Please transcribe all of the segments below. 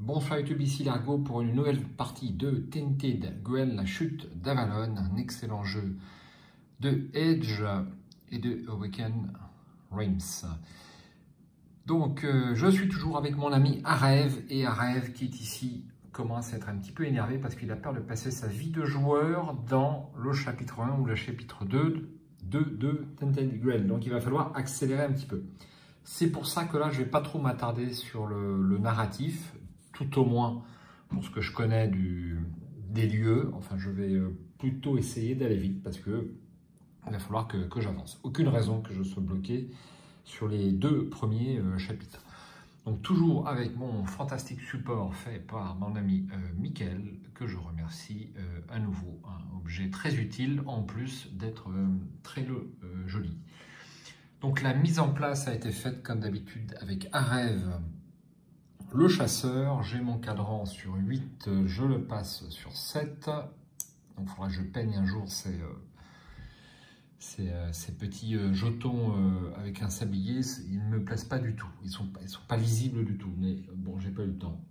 Bonsoir YouTube, ici Largo pour une nouvelle partie de Tainted Grail, la chute d'Avalon, un excellent jeu de Edge et de Awaken Realms. Donc je suis toujours avec mon ami Arev, et Arev qui est ici commence à être un petit peu énervé parce qu'il a peur de passer sa vie de joueur dans le chapitre 1 ou le chapitre 2 de Tainted Grail. Donc il va falloir accélérer un petit peu. C'est pour ça que là, je ne vais pas trop m'attarder sur le narratif, tout au moins pour ce que je connais des lieux. Enfin, je vais plutôt essayer d'aller vite parce que il va falloir que j'avance. Aucune raison que je sois bloqué sur les deux premiers chapitres. Donc toujours avec mon fantastique support fait par mon ami Mickaël, que je remercie à nouveau. Un objet très utile en plus d'être très joli. Donc la mise en place a été faite comme d'habitude avec Arev, le chasseur. J'ai mon cadran sur 8, je le passe sur 7. Donc il faudra que je peigne un jour ces petits jetons avec un sablier. Ils ne me plaisent pas du tout, ils sont pas lisibles du tout, mais bon, j'ai pas eu le temps.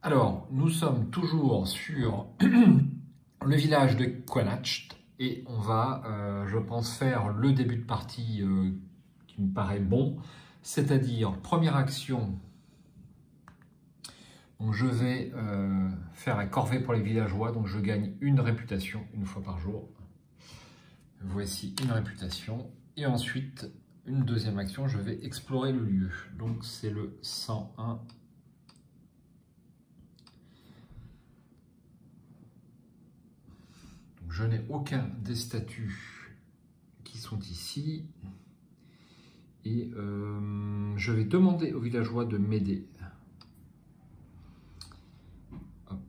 Alors, nous sommes toujours sur le village de Quanacht. Et on va, je pense, faire le début de partie qui me paraît bon, c'est-à-dire première action. Donc je vais faire un corvée pour les villageois, donc je gagne une réputation une fois par jour. Voici une réputation. Et ensuite, une deuxième action, je vais explorer le lieu. Donc c'est le 101. Je n'ai aucun des statuts qui sont ici. Et je vais demander aux villageois de m'aider.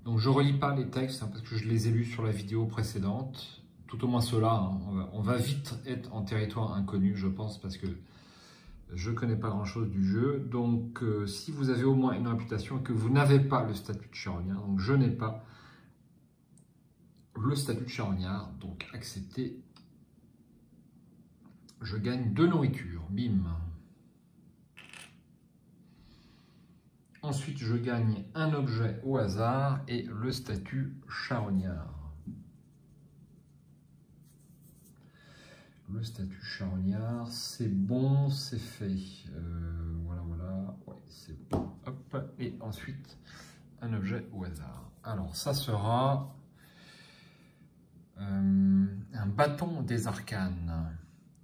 Donc je ne relis pas les textes parce que je les ai lus sur la vidéo précédente. Tout au moins ceux-là. On va vite être en territoire inconnu, je pense, parce que je ne connais pas grand-chose du jeu. Donc si vous avez au moins une réputation et que vous n'avez pas le statut de charognard, donc je n'ai pas le statut de charognard, donc accepter. Je gagne 2 nourritures, bim. Ensuite, je gagne un objet au hasard et le statut charognard. Le statut charognard, c'est bon, c'est fait. Voilà, voilà, ouais, c'est bon. Hop, et ensuite, un objet au hasard. Alors, ça sera un bâton des arcanes.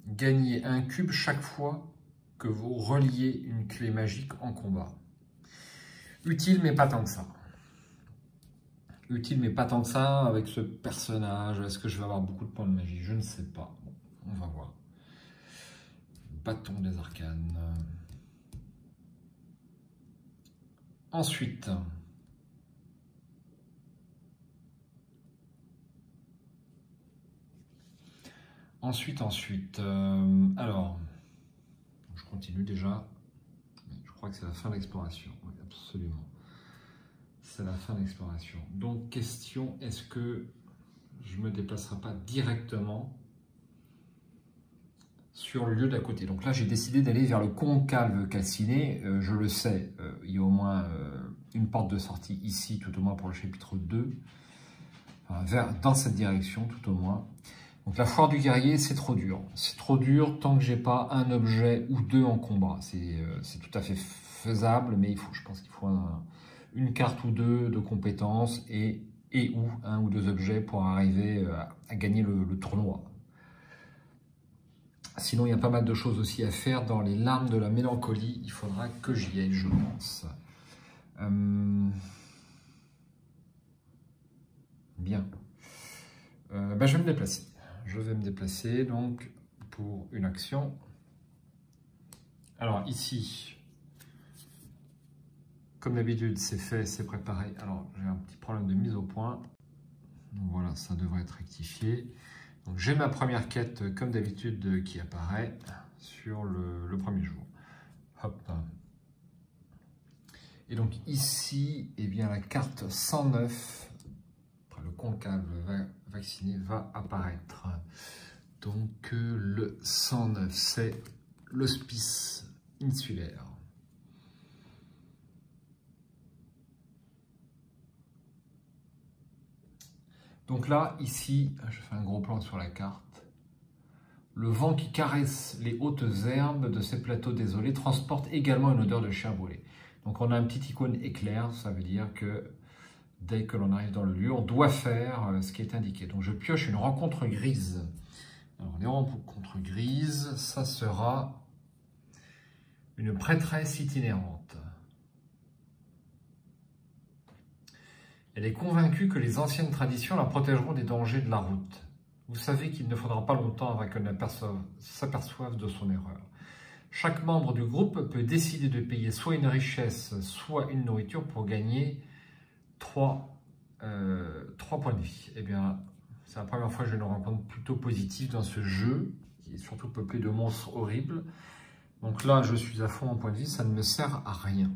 Gagnez un cube chaque fois que vous reliez une clé magique en combat. Utile, mais pas tant que ça. Utile, mais pas tant que ça avec ce personnage. Est-ce que je vais avoir beaucoup de points de magie? Je ne sais pas. Bon, on va voir. Bâton des arcanes. Ensuite, alors, je continue déjà. Je crois que c'est la fin de l'exploration. Oui, absolument. C'est la fin de l'exploration. Donc, question, est-ce que je ne me déplacerai pas directement sur le lieu d'à côté? Donc là, j'ai décidé d'aller vers le concave calciné. Je le sais, il y a au moins une porte de sortie ici, tout au moins pour le chapitre 2. Enfin, dans cette direction, tout au moins. Donc la foire du guerrier, c'est trop dur. C'est trop dur tant que j'ai pas un objet ou deux en combat. C'est tout à fait faisable, mais je pense qu'il faut une carte ou deux de compétences et ou un ou deux objets pour arriver à gagner le tournoi. Sinon, il y a pas mal de choses aussi à faire dans les larmes de la mélancolie. Il faudra que j'y aille, je pense. Bien. Je vais me déplacer. Je vais me déplacer donc pour une action. Alors ici, comme d'habitude, c'est fait, c'est préparé. Alors j'ai un petit problème de mise au point. Donc voilà, ça devrait être rectifié. Donc j'ai ma première quête comme d'habitude qui apparaît sur le premier jour. Hop. Et donc ici, eh bien la carte 109, le concave vacciné va apparaître. Donc le 109, c'est l'hospice insulaire. Donc là, ici, je fais un gros plan sur la carte. Le vent qui caresse les hautes herbes de ces plateaux désolés transporte également une odeur de chair brûlée. Donc on a un petit icône éclair, ça veut dire que dès que l'on arrive dans le lieu, on doit faire ce qui est indiqué. Donc je pioche une rencontre grise. Alors les rencontres grises, ça sera une prêtresse itinérante. Elle est convaincue que les anciennes traditions la protégeront des dangers de la route. Vous savez qu'il ne faudra pas longtemps avant qu'elle s'aperçoive de son erreur. Chaque membre du groupe peut décider de payer soit une richesse, soit une nourriture pour gagner 3 points de vie. Eh bien, c'est la première fois que j'ai une rencontre plutôt positive dans ce jeu, qui est surtout peuplé de monstres horribles. Donc là, je suis à fond en points de vie, ça ne me sert à rien.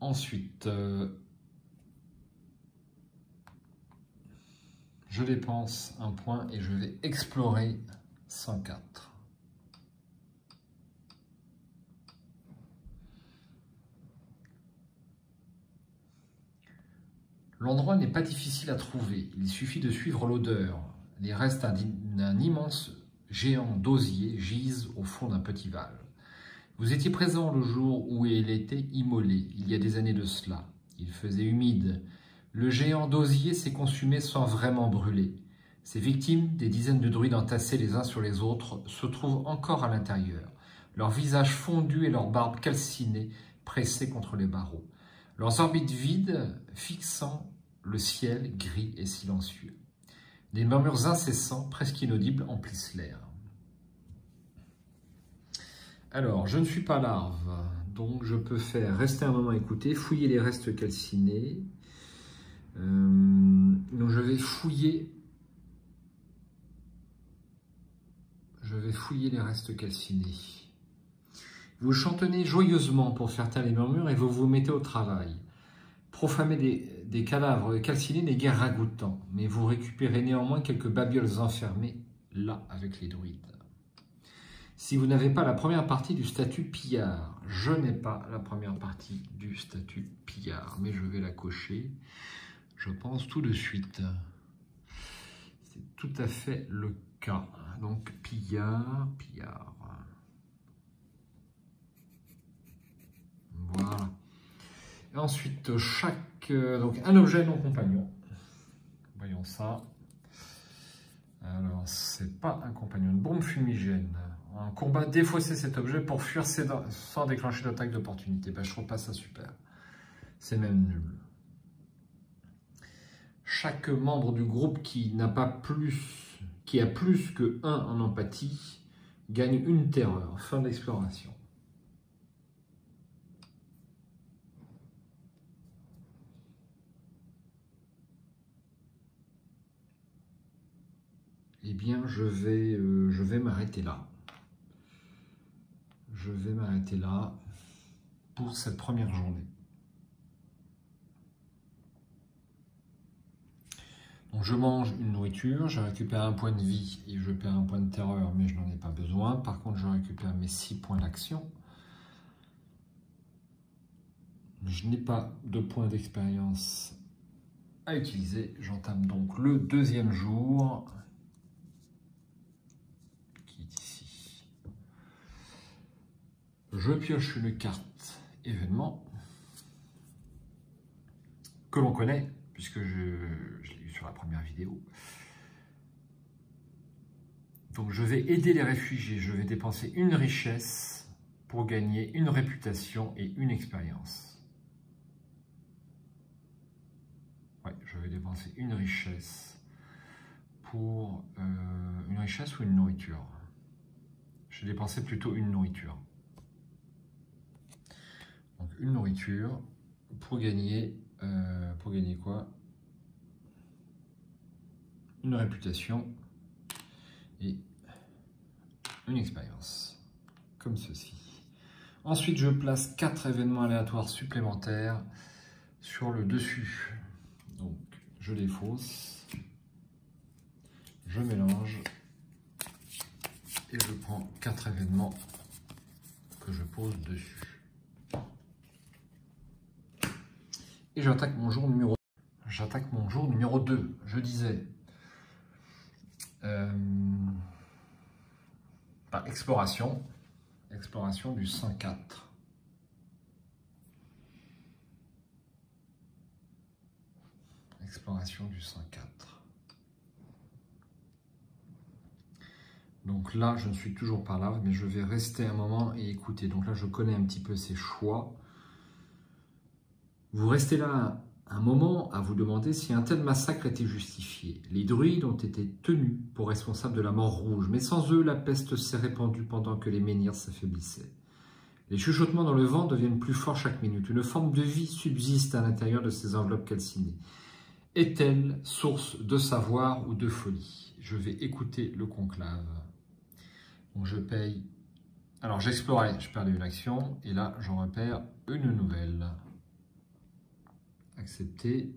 Ensuite, je dépense un point et je vais explorer 104. L'endroit n'est pas difficile à trouver, il suffit de suivre l'odeur. Les restes d'un immense géant d'osier gisent au fond d'un petit val. Vous étiez présent le jour où il était immolé, il y a des années de cela. Il faisait humide. Le géant d'osier s'est consumé sans vraiment brûler. Ses victimes, des dizaines de druides entassés les uns sur les autres, se trouvent encore à l'intérieur, leurs visages fondus et leurs barbes calcinées pressées contre les barreaux, leurs orbites vides fixant le ciel gris et silencieux. Des murmures incessants, presque inaudibles, emplissent l'air. Alors, je ne suis pas larve, donc je peux faire rester un moment écouter, fouiller les restes calcinés. Donc je vais fouiller les restes calcinés. Vous chantonnez joyeusement pour faire taire les murmures et vous vous mettez au travail. Profaner des cadavres calcinés n'est guère ragoûtant, mais vous récupérez néanmoins quelques babioles enfermées, là, avec les druides. Si vous n'avez pas la première partie du statut pillard, je n'ai pas la première partie du statut pillard, mais je vais la cocher, je pense, tout de suite. C'est tout à fait le cas. Donc, pillard. Voilà. Et ensuite, donc un objet non compagnon. Voyons ça. Alors, c'est pas un compagnon. Une bombe fumigène. En combat, défaussez cet objet pour fuir sans déclencher d'attaque d'opportunité. Ben, je trouve pas ça super. C'est même nul. Chaque membre du groupe qui a plus que 1 en empathie gagne une terreur. Fin d'exploration. Eh bien, je vais m'arrêter là. Je vais m'arrêter là pour cette première journée. Donc je mange une nourriture, je récupère un point de vie et je perds un point de terreur, mais je n'en ai pas besoin. Par contre, je récupère mes 6 points d'action. Je n'ai pas de points d'expérience à utiliser. J'entame donc le deuxième jour, qui est ici. Je pioche une carte événement que l'on connaît, puisque je l'ai eu sur la première vidéo. Donc je vais aider les réfugiés, je vais dépenser une richesse pour gagner une réputation et une expérience. Ouais, je vais dépenser une richesse pour une richesse ou une nourriture. Je vais dépenser plutôt une nourriture. Donc une nourriture pour gagner quoi? Une réputation et une expérience, comme ceci. Ensuite, je place 4 événements aléatoires supplémentaires sur le dessus. Donc, je défausse, je mélange et je prends 4 événements que je pose dessus. Et j'attaque mon jour numéro 2. J'attaque mon jour numéro 2. Je disais par exploration du 5-4. Exploration du 5-4. Donc là, je ne suis toujours pas là, mais je vais rester un moment et écouter. Donc là, je connais un petit peu ces choix. Vous restez là un moment à vous demander si un tel massacre était justifié. Les druides ont été tenus pour responsables de la mort rouge, mais sans eux, la peste s'est répandue pendant que les menhirs s'affaiblissaient. Les chuchotements dans le vent deviennent plus forts chaque minute. Une forme de vie subsiste à l'intérieur de ces enveloppes calcinées. Est-elle source de savoir ou de folie? Je vais écouter le conclave. Donc je paye. Alors j'explorais, je perdais une action, et là j'en repère une nouvelle. Accepter.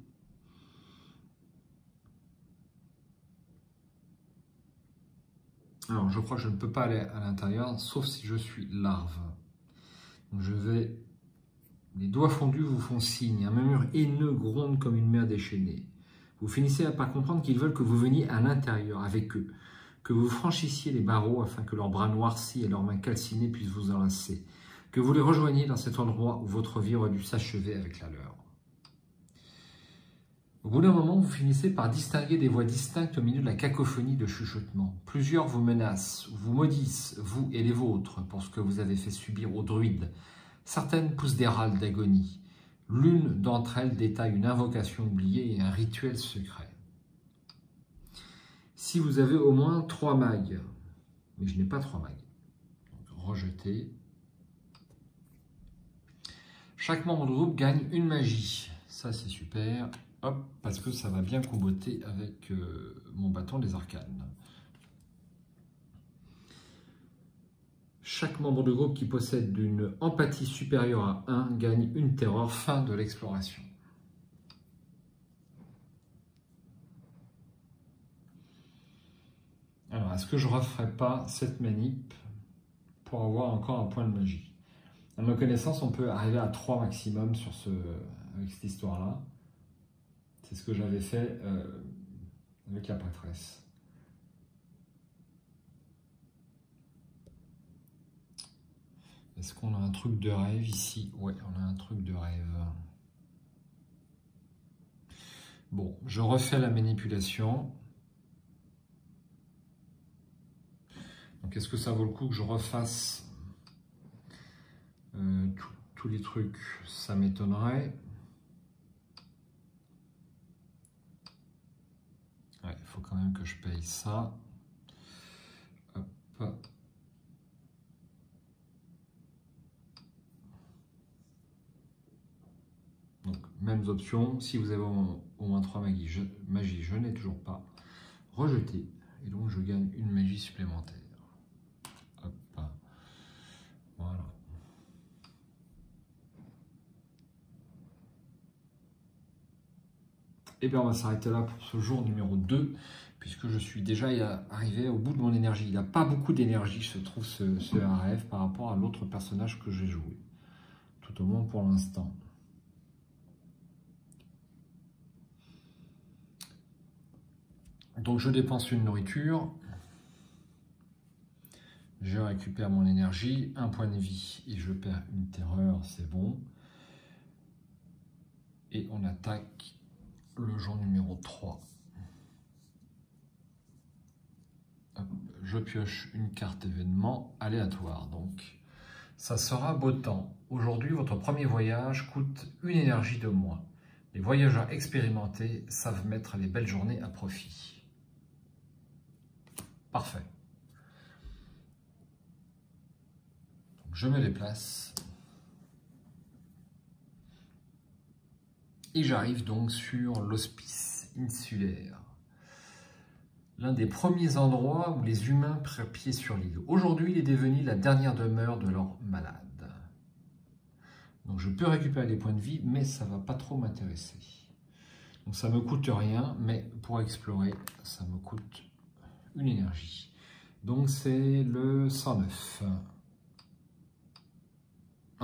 Alors je crois que je ne peux pas aller à l'intérieur, sauf si je suis larve. Donc je vais. Les doigts fondus vous font signe, un murmure haineux gronde comme une mer déchaînée. Vous finissez par comprendre qu'ils veulent que vous veniez à l'intérieur avec eux, que vous franchissiez les barreaux afin que leurs bras noircis et leurs mains calcinées puissent vous enlacer, que vous les rejoigniez dans cet endroit où votre vie aurait dû s'achever avec la leur. Au bout d'un moment, vous finissez par distinguer des voix distinctes au milieu de la cacophonie de chuchotements. Plusieurs vous menacent, vous maudissent, vous et les vôtres, pour ce que vous avez fait subir aux druides. Certaines poussent des râles d'agonie. L'une d'entre elles détaille une invocation oubliée et un rituel secret. Si vous avez au moins 3 mags, mais je n'ai pas 3 mags, donc rejeter. Chaque membre du groupe gagne une magie. Ça, c'est super. Hop, parce que ça va bien comboter avec mon bâton des arcanes. Chaque membre du groupe qui possède une empathie supérieure à 1 gagne une terreur. Fin de l'exploration. Alors, est-ce que je ne referai pas cette manip pour avoir encore un point de magie? À ma connaissance, on peut arriver à 3 maximum avec cette histoire-là. C'est ce que j'avais fait avec la prêtresse. Est-ce qu'on a un truc de rêve ici? Ouais, on a un truc de rêve. Bon, je refais la manipulation. Donc, est-ce que ça vaut le coup que je refasse tous les trucs? Ça m'étonnerait. Ouais, il faut quand même que je paye ça. Hop. Donc, mêmes options. Si vous avez au moins 3 magies, je n'ai toujours pas. Rejeté. Et donc, je gagne une magie supplémentaire. Hop. Voilà. Et bien, on va s'arrêter là pour ce jour numéro 2, puisque je suis déjà arrivé au bout de mon énergie. Il n'a pas beaucoup d'énergie, je trouve, ce RF par rapport à l'autre personnage que j'ai joué. Tout au moins pour l'instant. Donc, je dépense une nourriture. Je récupère mon énergie, un point de vie, et je perds une terreur, c'est bon. Et on attaque le jour numéro 3. Hop, je pioche une carte événement aléatoire. Donc, ça sera beau temps. Aujourd'hui, votre premier voyage coûte une énergie de moins. Les voyageurs expérimentés savent mettre les belles journées à profit. Parfait. Donc, je me déplace. Et j'arrive donc sur l'hospice insulaire. L'un des premiers endroits où les humains prirent pied sur l'île. Aujourd'hui, il est devenu la dernière demeure de leurs malades. Donc je peux récupérer des points de vie, mais ça ne va pas trop m'intéresser. Donc ça ne me coûte rien, mais pour explorer, ça me coûte une énergie. Donc c'est le 109.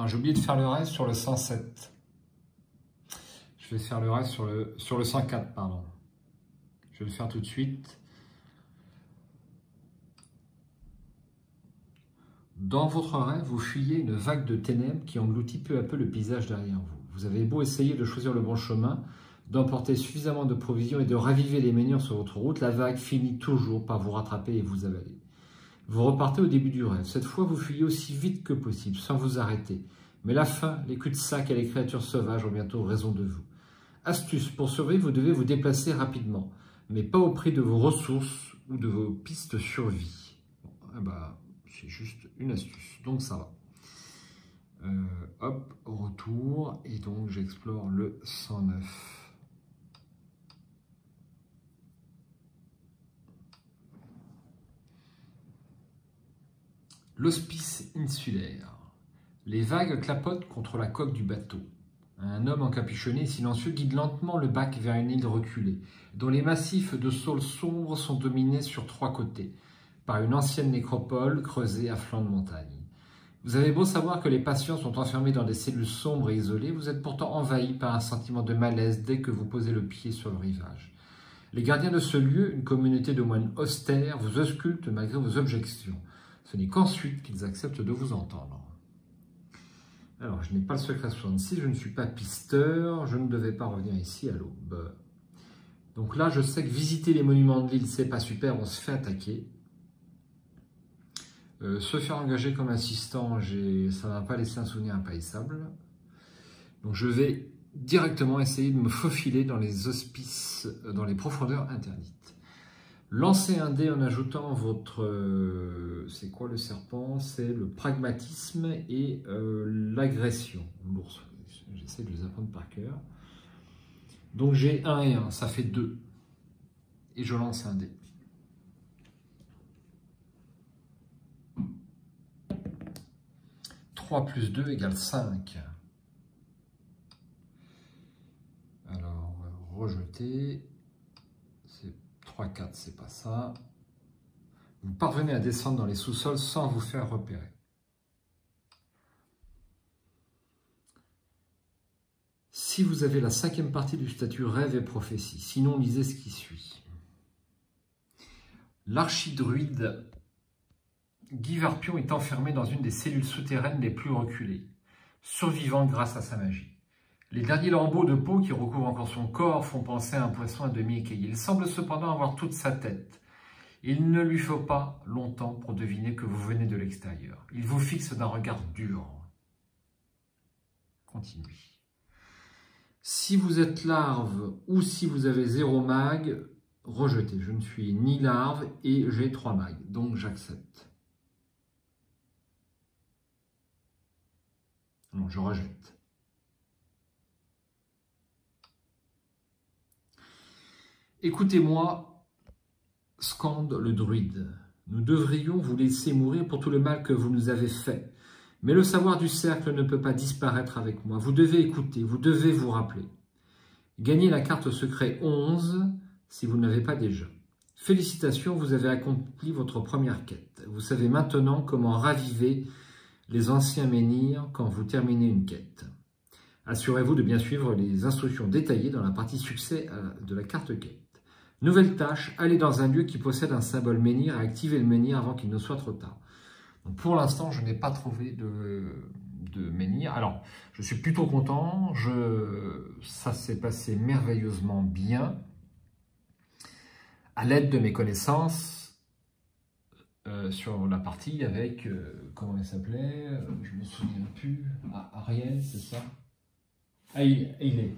J'ai oublié de faire le reste sur le 107. Je vais faire le reste sur le 104, pardon. Je vais le faire tout de suite. Dans votre rêve, vous fuyez une vague de ténèbres qui engloutit peu à peu le paysage derrière vous. Vous avez beau essayer de choisir le bon chemin, d'emporter suffisamment de provisions et de raviver les menhirs sur votre route, la vague finit toujours par vous rattraper et vous avaler. Vous repartez au début du rêve. Cette fois, vous fuyez aussi vite que possible, sans vous arrêter. Mais la faim, les cul-de-sac et les créatures sauvages ont bientôt raison de vous. Astuce, pour survivre, vous devez vous déplacer rapidement, mais pas au prix de vos ressources ou de vos pistes survie. Bon, c'est juste une astuce, donc ça va. Hop, retour, et donc j'explore le 109. L'hospice insulaire. Les vagues clapotent contre la coque du bateau. Un homme encapuchonné et silencieux guide lentement le bac vers une île reculée, dont les massifs de saules sombres sont dominés sur 3 côtés, par une ancienne nécropole creusée à flanc de montagne. Vous avez beau savoir que les patients sont enfermés dans des cellules sombres et isolées, vous êtes pourtant envahi par un sentiment de malaise dès que vous posez le pied sur le rivage. Les gardiens de ce lieu, une communauté de moines austères, vous auscultent malgré vos objections. Ce n'est qu'ensuite qu'ils acceptent de vous entendre. Alors, je n'ai pas le secret 66, je ne suis pas pisteur, je ne devais pas revenir ici à l'aube. Donc là, je sais que visiter les monuments de l'île, c'est pas super, on se fait attaquer. Se faire engager comme assistant, ça ne m'a pas laissé un souvenir impérissable. Donc je vais directement essayer de me faufiler dans les hospices, dans les profondeurs interdites. Lancez un dé en ajoutant votre... c'est quoi le serpent? C'est le pragmatisme et l'agression. L'ours, j'essaie de les apprendre par cœur. Donc j'ai 1 et 1, ça fait 2. Et je lance un dé. 3 plus 2 égale 5. Alors, rejeter. 3, 4, c'est pas ça. Vous parvenez à descendre dans les sous-sols sans vous faire repérer. Si vous avez la 5e partie du statut rêve et prophétie, sinon lisez ce qui suit. L'archidruide Guy Varpion est enfermé dans une des cellules souterraines les plus reculées, survivant grâce à sa magie. Les derniers lambeaux de peau qui recouvrent encore son corps font penser à un poisson à demi écaillé. Il semble cependant avoir toute sa tête. Il ne lui faut pas longtemps pour deviner que vous venez de l'extérieur. Il vous fixe d'un regard dur. Continue. Si vous êtes larve ou si vous avez 0 mag, rejetez. Je ne suis ni larve et j'ai 3 mags, donc j'accepte. Non, je rejette. Écoutez-moi, scande le druide. Nous devrions vous laisser mourir pour tout le mal que vous nous avez fait. Mais le savoir du cercle ne peut pas disparaître avec moi. Vous devez écouter, vous devez vous rappeler. Gagnez la carte secret 11 si vous ne l'avez pas déjà. Félicitations, vous avez accompli votre première quête. Vous savez maintenant comment raviver les anciens menhirs quand vous terminez une quête. Assurez-vous de bien suivre les instructions détaillées dans la partie succès de la carte quête. Nouvelle tâche, allez dans un lieu qui possède un symbole menhir et activez le menhir avant qu'il ne soit trop tard. Donc pour l'instant, je n'ai pas trouvé de menhir. Alors, je suis plutôt content. Ça s'est passé merveilleusement bien. À l'aide de mes connaissances sur la partie avec, comment elle s'appelait, je me souviens plus, Ariel, c'est ça? Ah, il est.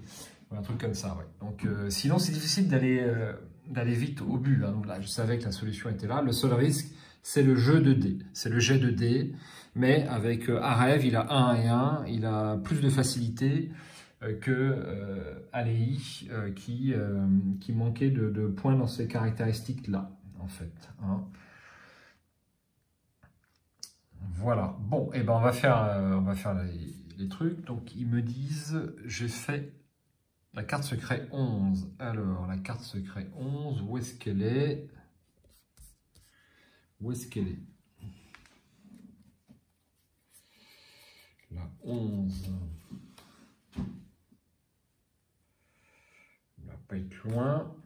Un truc comme ça, ouais. Donc, sinon, c'est difficile d'aller vite au but. Hein. Donc là, je savais que la solution était là. Le seul risque, c'est le jeu de dés. C'est le jet de dés. Mais avec Arev, il a 1 et 1. Il a plus de facilité que Alei, qui manquait de points dans ces caractéristiques-là, en fait. Hein. Voilà. Bon, et ben on va faire les trucs. Donc, ils me disent, j'ai fait la carte secret 11. Alors, la carte secret 11, où est-ce qu'elle est? Où est-ce qu'elle est? La 11. pas être loin.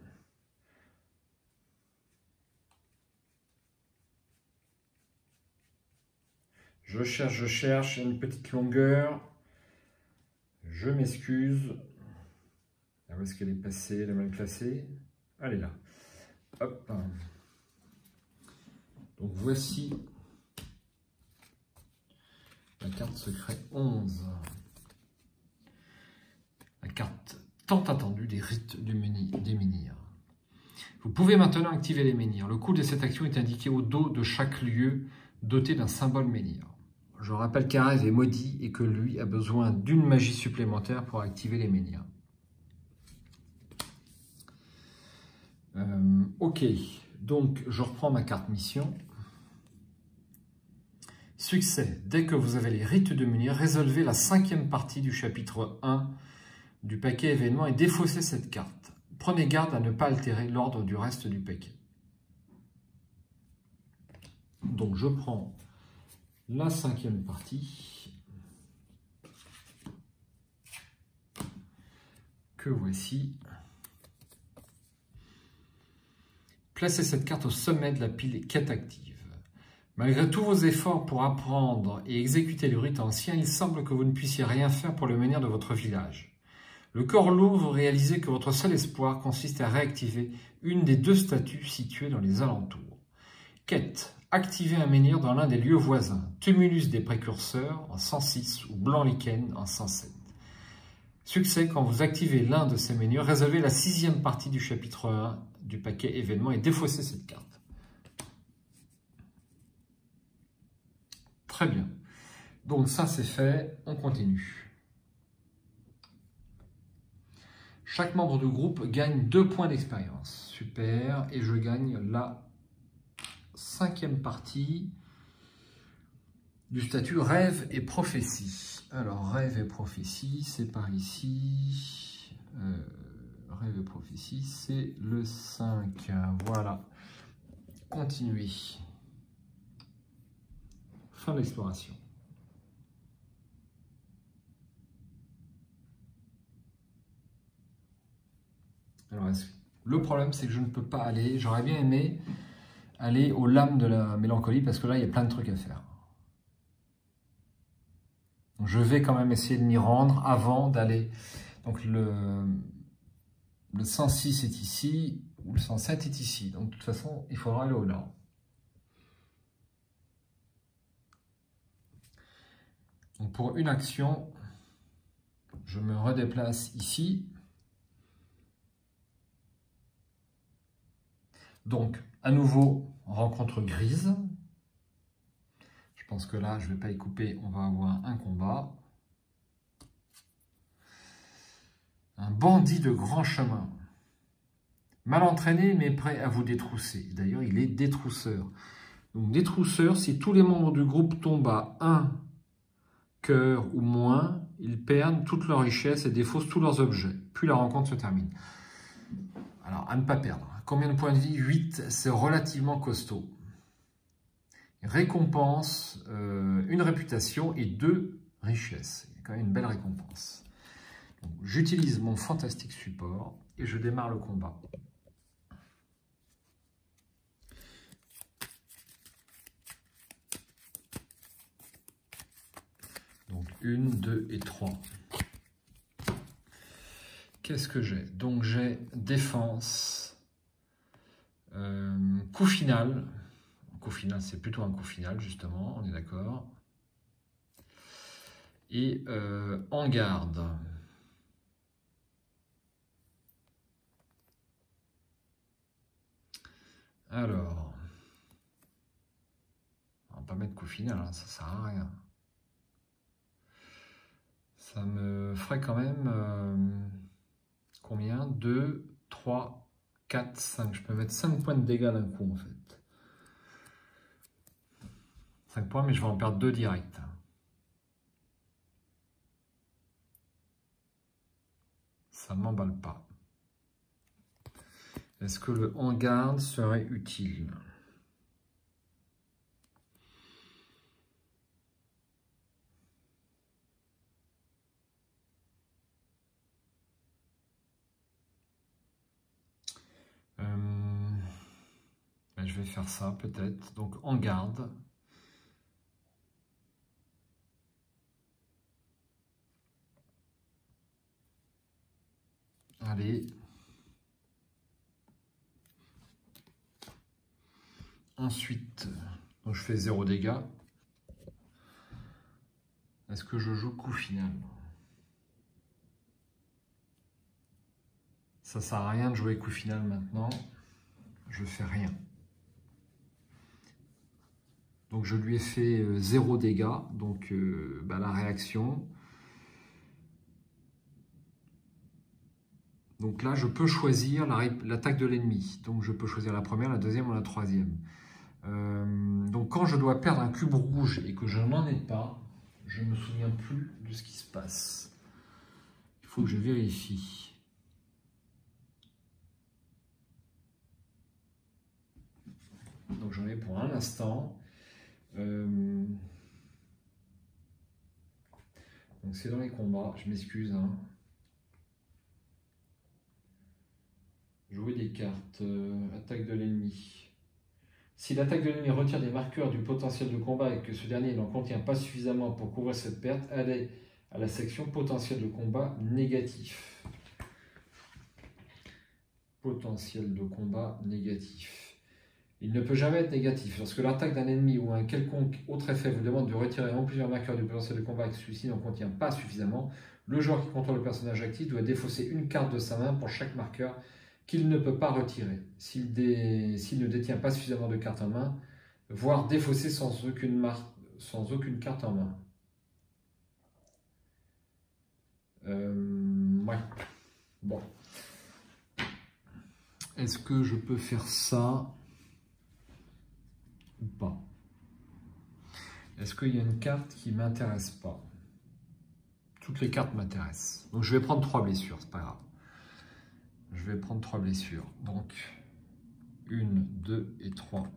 Je cherche, il y a une petite longueur. Je m'excuse. Où est-ce qu'elle est passée? Elle est mal placée. Elle est là. Hop. Donc voici la carte secret 11. La carte tant attendue des rites des menhirs. Vous pouvez maintenant activer les menhirs. Le coût de cette action est indiqué au dos de chaque lieu doté d'un symbole menhir. Je rappelle qu'Arez est maudit et que lui a besoin d'une magie supplémentaire pour activer les menhirs. Ok, donc je reprends ma carte mission. Succès. Dès que vous avez les rites de menhir, résolvez la 5e partie du chapitre 1 du paquet événement et défaussez cette carte. Prenez garde à ne pas altérer l'ordre du reste du paquet. Donc je prends la 5e partie que voici. Placez cette carte au sommet de la pile quête active. Malgré tous vos efforts pour apprendre et exécuter le rite ancien, il semble que vous ne puissiez rien faire pour le menhir de votre village. Le corps lourd, vous réalisez que votre seul espoir consiste à réactiver une des 2 statues situées dans les alentours. Quête. Activez un menhir dans l'un des lieux voisins. Tumulus des précurseurs en 106 ou Blanc-Lichen en 107. Succès. Quand vous activez l'un de ces menhirs, résolvez la 6e partie du chapitre 1 du paquet événement et défaussez cette carte. Très bien. Donc ça c'est fait, on continue. Chaque membre du groupe gagne 2 points d'expérience. Super. Et je gagne la 5e partie du statut rêve et prophétie. Alors rêve et prophétie, c'est par ici. Rêve et prophétie, c'est le 5. Voilà. Continuez. Fin de l'exploration. Alors, le problème, c'est que je ne peux pas aller. J'aurais bien aimé aller aux lames de la mélancolie parce que là, il y a plein de trucs à faire. Donc, je vais quand même essayer de m'y rendre avant d'aller. Donc, le 106 est ici ou le 107 est ici. Donc, de toute façon, il faudra aller aux lames. Donc, pour une action, je me redéplace ici. Donc, à nouveau, rencontre grise. Je pense que là, je ne vais pas y couper, on va avoir un combat. Un bandit de grand chemin. Mal entraîné, mais prêt à vous détrousser. D'ailleurs, il est détrousseur. Donc, détrousseur, si tous les membres du groupe tombent à 1 cœur ou moins, ils perdent toute leur richesse et défaussent tous leurs objets. Puis la rencontre se termine. Alors, à ne pas perdre. Combien de points de vie? 8, c'est relativement costaud. Récompense, une réputation et 2 richesses. Il y a quand même une belle récompense. J'utilise mon fantastique support et je démarre le combat. Donc 1, 2 et 3. Qu'est-ce que j'ai? Donc j'ai défense, coup final. Coup final, c'est plutôt un coup final, justement, on est d'accord. Et en garde. Alors, on va pas mettre coup final, hein, ça sert à rien. Ça me ferait quand même combien? 2, 3, 4, 5. Je peux mettre 5 points de dégâts d'un coup en fait. 5 points, mais je vais en perdre 2 directs. Ça ne m'emballe pas. Est-ce que le en garde serait utile? vais faire ça peut-être. Donc en garde. Allez. Ensuite, donc je fais 0 dégâts. Est-ce que je joue coup final? Ça sert à rien de jouer coup final maintenant. Je fais rien. Donc je lui ai fait 0 dégâts. Donc la réaction. Donc là, je peux choisir l'attaque de l'ennemi. Donc je peux choisir la première, la deuxième ou la troisième. Donc quand je dois perdre un cube rouge et que je n'en ai pas, je ne me souviens plus de ce qui se passe. Il faut que je vérifie. Donc j'en ai pour un instant. Donc c'est dans les combats, je m'excuse. Hein. Jouer des cartes. Attaque de l'ennemi. Si l'attaque de l'ennemi retire des marqueurs du potentiel de combat et que ce dernier n'en contient pas suffisamment pour couvrir cette perte, allez à la section potentiel de combat négatif. Potentiel de combat négatif. Il ne peut jamais être négatif. Lorsque l'attaque d'un ennemi ou un quelconque autre effet vous demande de retirer un ou plusieurs marqueurs du potentiel de combat et que celui-ci n'en contient pas suffisamment, le joueur qui contrôle le personnage actif doit défausser une carte de sa main pour chaque marqueur qu'il ne peut pas retirer. S'il ne détient pas suffisamment de cartes en main, voire défausser sans aucune carte en main. Ouais. Bon. Est-ce que je peux faire ça ou pas? Est-ce qu'il y a une carte qui ne m'intéresse pas? Toutes les cartes m'intéressent. Donc je vais prendre 3 blessures, c'est pas grave. Je vais prendre 3 blessures. Donc 1, 2 et 3.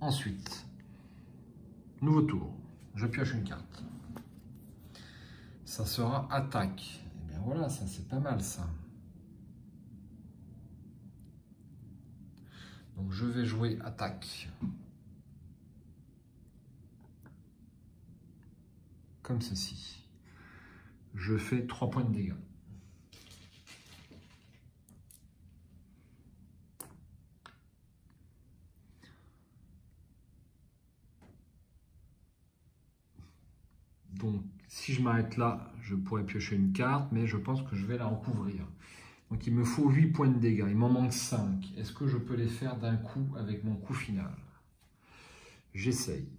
Ensuite, nouveau tour. Je pioche une carte. Ça sera attaque. Et bien voilà, ça c'est pas mal ça. Donc je vais jouer attaque. Comme ceci. Je fais 3 points de dégâts. Donc si je m'arrête là, je pourrais piocher une carte, mais je pense que je vais la recouvrir. Donc il me faut 8 points de dégâts, il m'en manque 5. Est-ce que je peux les faire d'un coup avec mon coup final? J'essaye.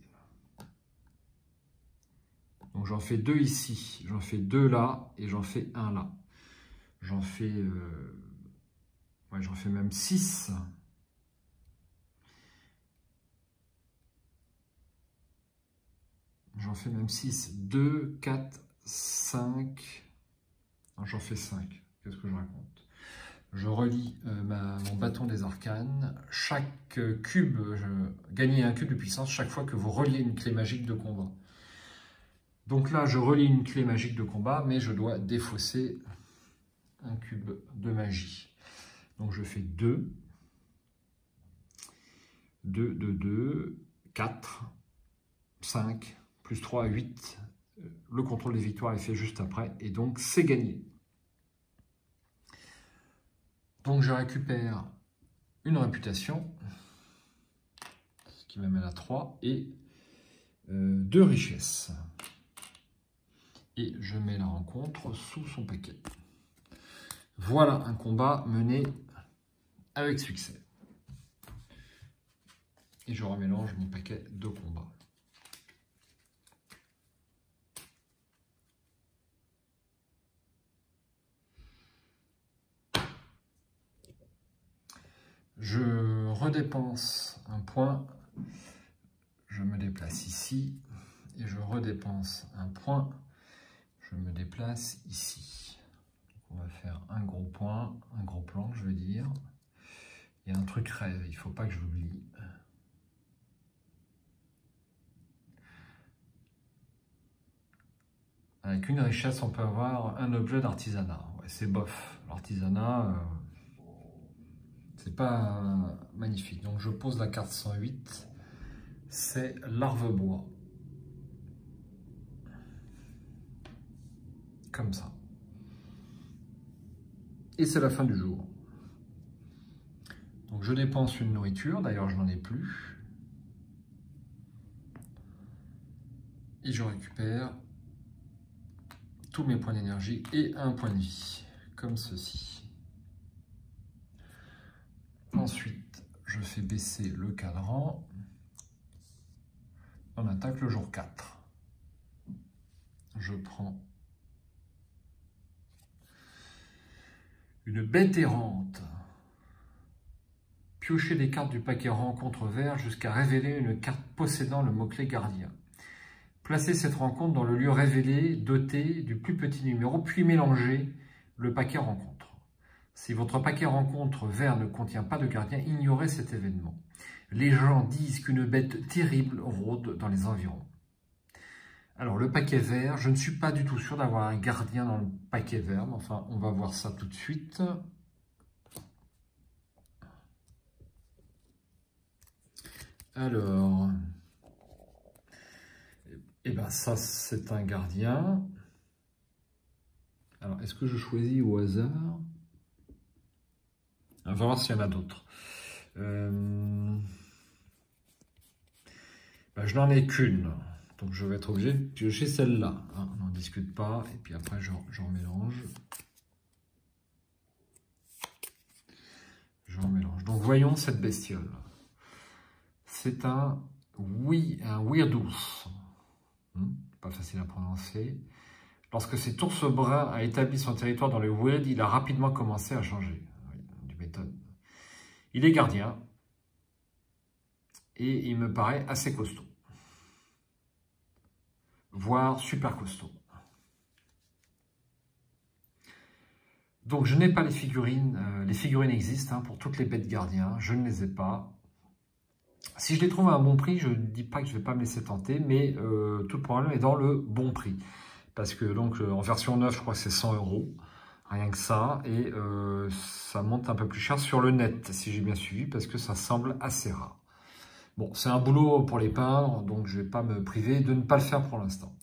Donc j'en fais 2 ici, j'en fais 2 là, et j'en fais 1 là. J'en fais, j'en fais même 6. J'en fais même 6. 2, 4, 5. Non, j'en fais 5. Qu'est-ce que je raconte? Je relie mon bâton des arcanes. Chaque cube, gagnez un cube de puissance chaque fois que vous reliez une clé magique de combat. Donc là, je relie une clé magique de combat, mais je dois défausser un cube de magie. Donc je fais 2. 2, 2, 2, 4, 5, plus 3, 8. Le contrôle des victoires est fait juste après, et donc c'est gagné. Donc je récupère une réputation, ce qui m'amène à 3, et 2 richesses. Et je mets la rencontre sous son paquet. Voilà un combat mené avec succès. Et je remélange mon paquet de combat. Je redépense un point. Je me déplace ici. Et je redépense un point. Je me déplace ici. On va faire un gros point, un gros plan, je veux dire. Il y a un truc rêve, il ne faut pas que je l'oublie. Avec une richesse, on peut avoir un objet d'artisanat. Ouais, c'est bof. L'artisanat, c'est pas magnifique. Donc je pose la carte 108, c'est l'arve-bois. Comme ça. Et c'est la fin du jour. Donc je dépense une nourriture, d'ailleurs je n'en ai plus. Et je récupère tous mes points d'énergie et un point de vie, comme ceci. Ensuite, je fais baisser le cadran. On attaque le jour 4. Je prends une bête errante. Piochez des cartes du paquet rencontre vert jusqu'à révéler une carte possédant le mot-clé gardien. Placez cette rencontre dans le lieu révélé doté du plus petit numéro, puis mélangez le paquet rencontre. Si votre paquet rencontre vert ne contient pas de gardien, ignorez cet événement. Les gens disent qu'une bête terrible rôde dans les environs. Alors, le paquet vert, je ne suis pas du tout sûr d'avoir un gardien dans le paquet vert, mais enfin, on va voir ça tout de suite. Alors, eh bien ça, c'est un gardien. Alors, est-ce que je choisis au hasard? On va voir s'il y en a d'autres. Ben, je n'en ai qu'une. Donc je vais être obligé de piocher celle-là. Hein, on n'en discute pas. Et puis après, j'en mélange. J'en mélange. Donc voyons cette bestiole. C'est un Weirdous. Pas facile à prononcer. Lorsque cet ours brun a établi son territoire dans le Weird, il a rapidement commencé à changer. Du méthode. Il est gardien. Et il me paraît assez costaud. Voire super costaud. Donc je n'ai pas les figurines. Les figurines existent pour toutes les bêtes gardiens. Je ne les ai pas. Si je les trouve à un bon prix, je ne dis pas que je ne vais pas me laisser tenter, mais tout le problème est dans le bon prix. Parce que donc en version 9, je crois que c'est 100 €, rien que ça, et ça monte un peu plus cher sur le net, si j'ai bien suivi, parce que ça semble assez rare. Bon, c'est un boulot pour les peindre, donc je ne vais pas me priver de ne pas le faire pour l'instant.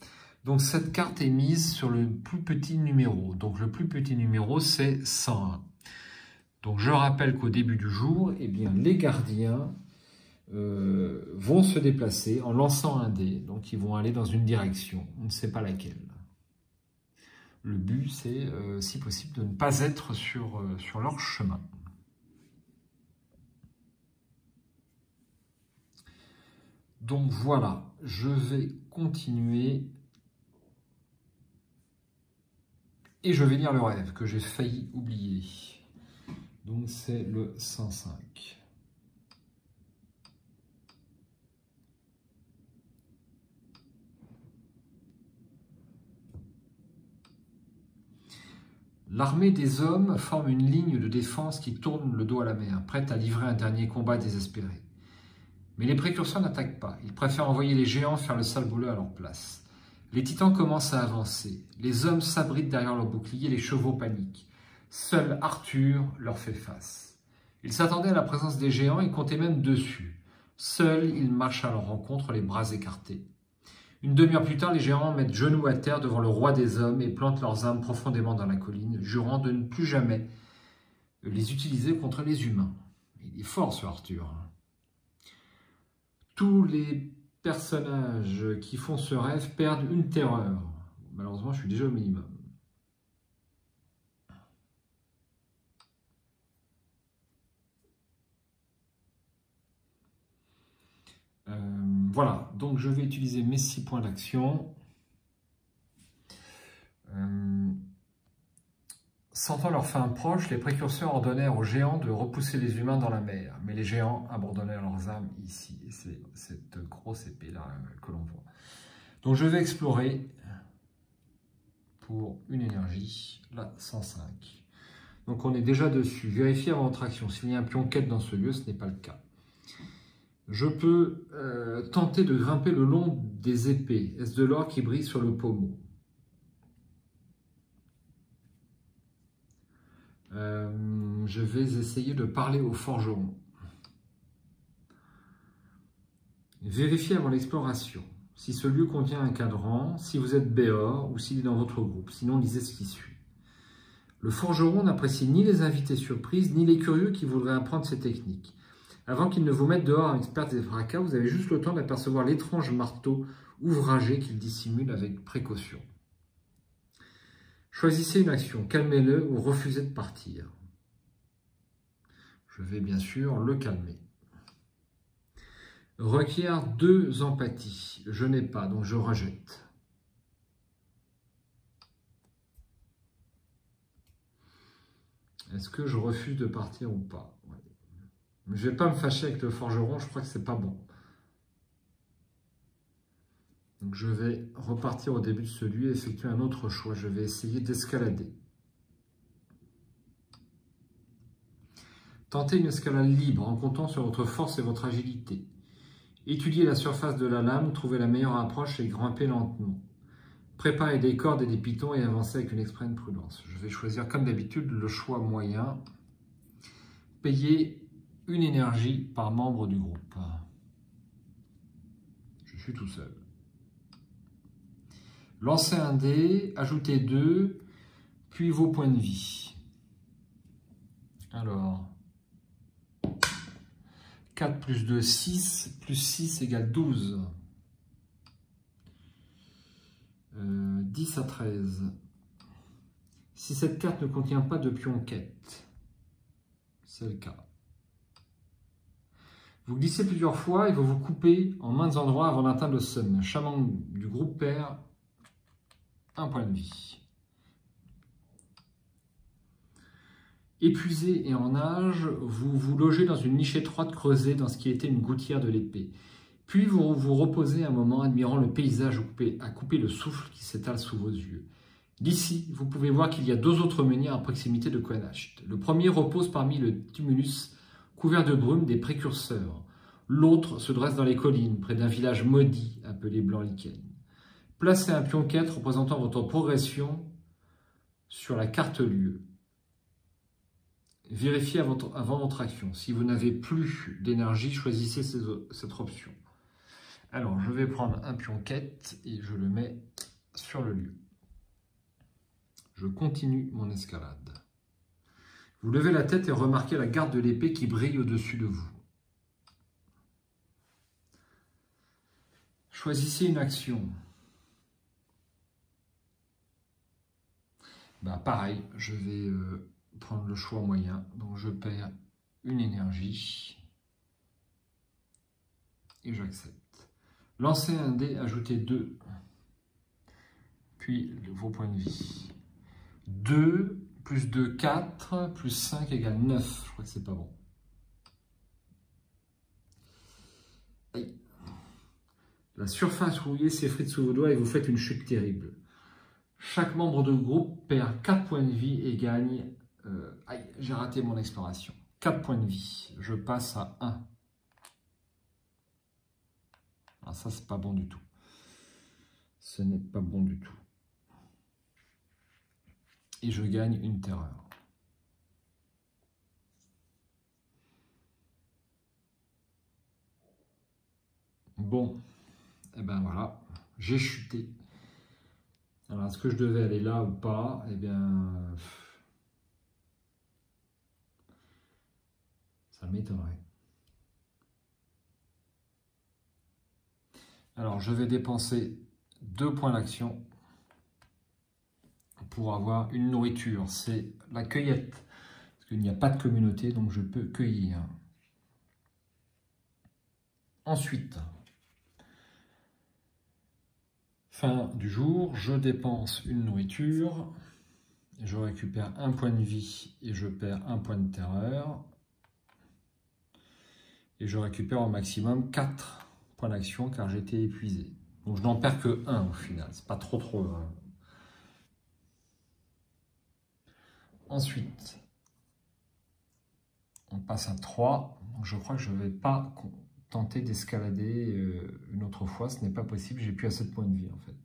Donc cette carte est mise sur le plus petit numéro. Donc le plus petit numéro, c'est 101. Donc je rappelle qu'au début du jour, eh bien, les gardiens vont se déplacer en lançant un dé. Donc ils vont aller dans une direction, on ne sait pas laquelle. Le but, c'est, si possible, de ne pas être sur leur chemin. Donc voilà, je vais continuer et je vais lire le rêve que j'ai failli oublier. Donc c'est le 105. L'armée des hommes forme une ligne de défense qui tourne le dos à la mer, prête à livrer un dernier combat désespéré. Mais les précurseurs n'attaquent pas, ils préfèrent envoyer les géants faire le sale boulot à leur place. Les titans commencent à avancer, les hommes s'abritent derrière leurs boucliers, les chevaux paniquent. Seul Arthur leur fait face. Il s'attendait à la présence des géants et comptait même dessus. Seul, il marche à leur rencontre, les bras écartés. Une demi-heure plus tard, les géants mettent genoux à terre devant le roi des hommes et plantent leurs armes profondément dans la colline, jurant de ne plus jamais les utiliser contre les humains. Il est fort, ce Arthur. Tous les personnages qui font ce rêve perdent une terreur. Malheureusement, je suis déjà au minimum. Voilà, donc je vais utiliser mes 6 points d'action. Sentant leur fin proche, les précurseurs ordonnèrent aux géants de repousser les humains dans la mer. Mais les géants abandonnèrent leurs armes ici. Et c'est cette grosse épée-là que l'on voit. Donc je vais explorer pour une énergie, là 105. Donc on est déjà dessus. Vérifiez avant votre action. S'il y a un pion quête dans ce lieu, ce n'est pas le cas. Je peux tenter de grimper le long des épées. Est-ce de l'or qui brille sur le pommeau? Je vais essayer de parler au forgeron. Vérifiez avant l'exploration si ce lieu contient un cadran, si vous êtes Béor ou s'il est dans votre groupe. Sinon, lisez ce qui suit. Le forgeron n'apprécie ni les invités surprises, ni les curieux qui voudraient apprendre ces techniques. Avant qu'il ne vous mette dehors avec perte et fracas, vous avez juste le temps d'apercevoir l'étrange marteau ouvragé qu'il dissimule avec précaution. Choisissez une action, calmez-le ou refusez de partir. Je vais bien sûr le calmer. Requiert 2 empathies. Je n'ai pas, donc je rejette. Est-ce que je refuse de partir ou pas? Ouais. Je ne vais pas me fâcher avec le forgeron, je crois que c'est pas bon. Donc je vais repartir au début de celui et effectuer un autre choix. Je vais essayer d'escalader. Tentez une escalade libre en comptant sur votre force et votre agilité. Étudiez la surface de la lame, trouvez la meilleure approche et grimpez lentement. Préparez des cordes et des pitons et avancez avec une extrême prudence. Je vais choisir comme d'habitude le choix moyen. Payez une énergie par membre du groupe. Je suis tout seul. Lancez un dé, ajoutez 2, puis vos points de vie. Alors, 4 plus 2, 6, plus 6 égale 12. 10 à 13. Si cette carte ne contient pas de pion quête, c'est le cas. Vous glissez plusieurs fois et vous vous coupez en maints endroits avant d'atteindre le sommet. Chaque membre du groupe perd un point de vie. Épuisé et en nage, vous vous logez dans une niche étroite creusée dans ce qui était une gouttière de l'épée. Puis vous vous reposez un moment, admirant le paysage à couper le souffle qui s'étale sous vos yeux. D'ici, vous pouvez voir qu'il y a 2 autres menhirs à proximité de Cohenhacht. Le premier repose parmi le tumulus couvert de brume des précurseurs. L'autre se dresse dans les collines, près d'un village maudit appelé Blanc-Lichen. Placez un pion quête représentant votre progression sur la carte lieu. Vérifiez avant votre action. Si vous n'avez plus d'énergie, choisissez cette option. Alors, je vais prendre un pion quête et je le mets sur le lieu. Je continue mon escalade. Vous levez la tête et remarquez la garde de l'épée qui brille au-dessus de vous. Choisissez une action. Pareil, je vais prendre le choix moyen. Donc, je perds une énergie et j'accepte. Lancez un dé, ajoutez 2, puis vos points de vie. 2 plus 2, 4, plus 5 égale 9. Je crois que c'est pas bon. Aïe. La surface rouillée s'effrite sous vos doigts et vous faites une chute terrible. Chaque membre de groupe perd 4 points de vie et gagne... aïe, j'ai raté mon exploration. 4 points de vie. Je passe à 1. Ah, ça, c'est pas bon du tout. Ce n'est pas bon du tout. Et je gagne une terreur. Bon, et ben voilà, j'ai chuté. Alors, est-ce que je devais aller là ou pas? Eh bien, ça m'étonnerait. Alors, je vais dépenser 2 points d'action pour avoir une nourriture. C'est la cueillette. Parce qu'il n'y a pas de communauté, donc je peux cueillir. Ensuite, fin du jour, je dépense une nourriture. Je récupère un point de vie et je perds un point de terreur. Et je récupère au maximum 4 points d'action car j'étais épuisé. Donc je n'en perds que 1 au final. C'est pas trop. Hein. Ensuite, on passe à 3. Donc je crois que je ne vais pas tenter d'escalader une autre fois. Ce n'est pas possible. J'ai plus assez de points de vie en fait.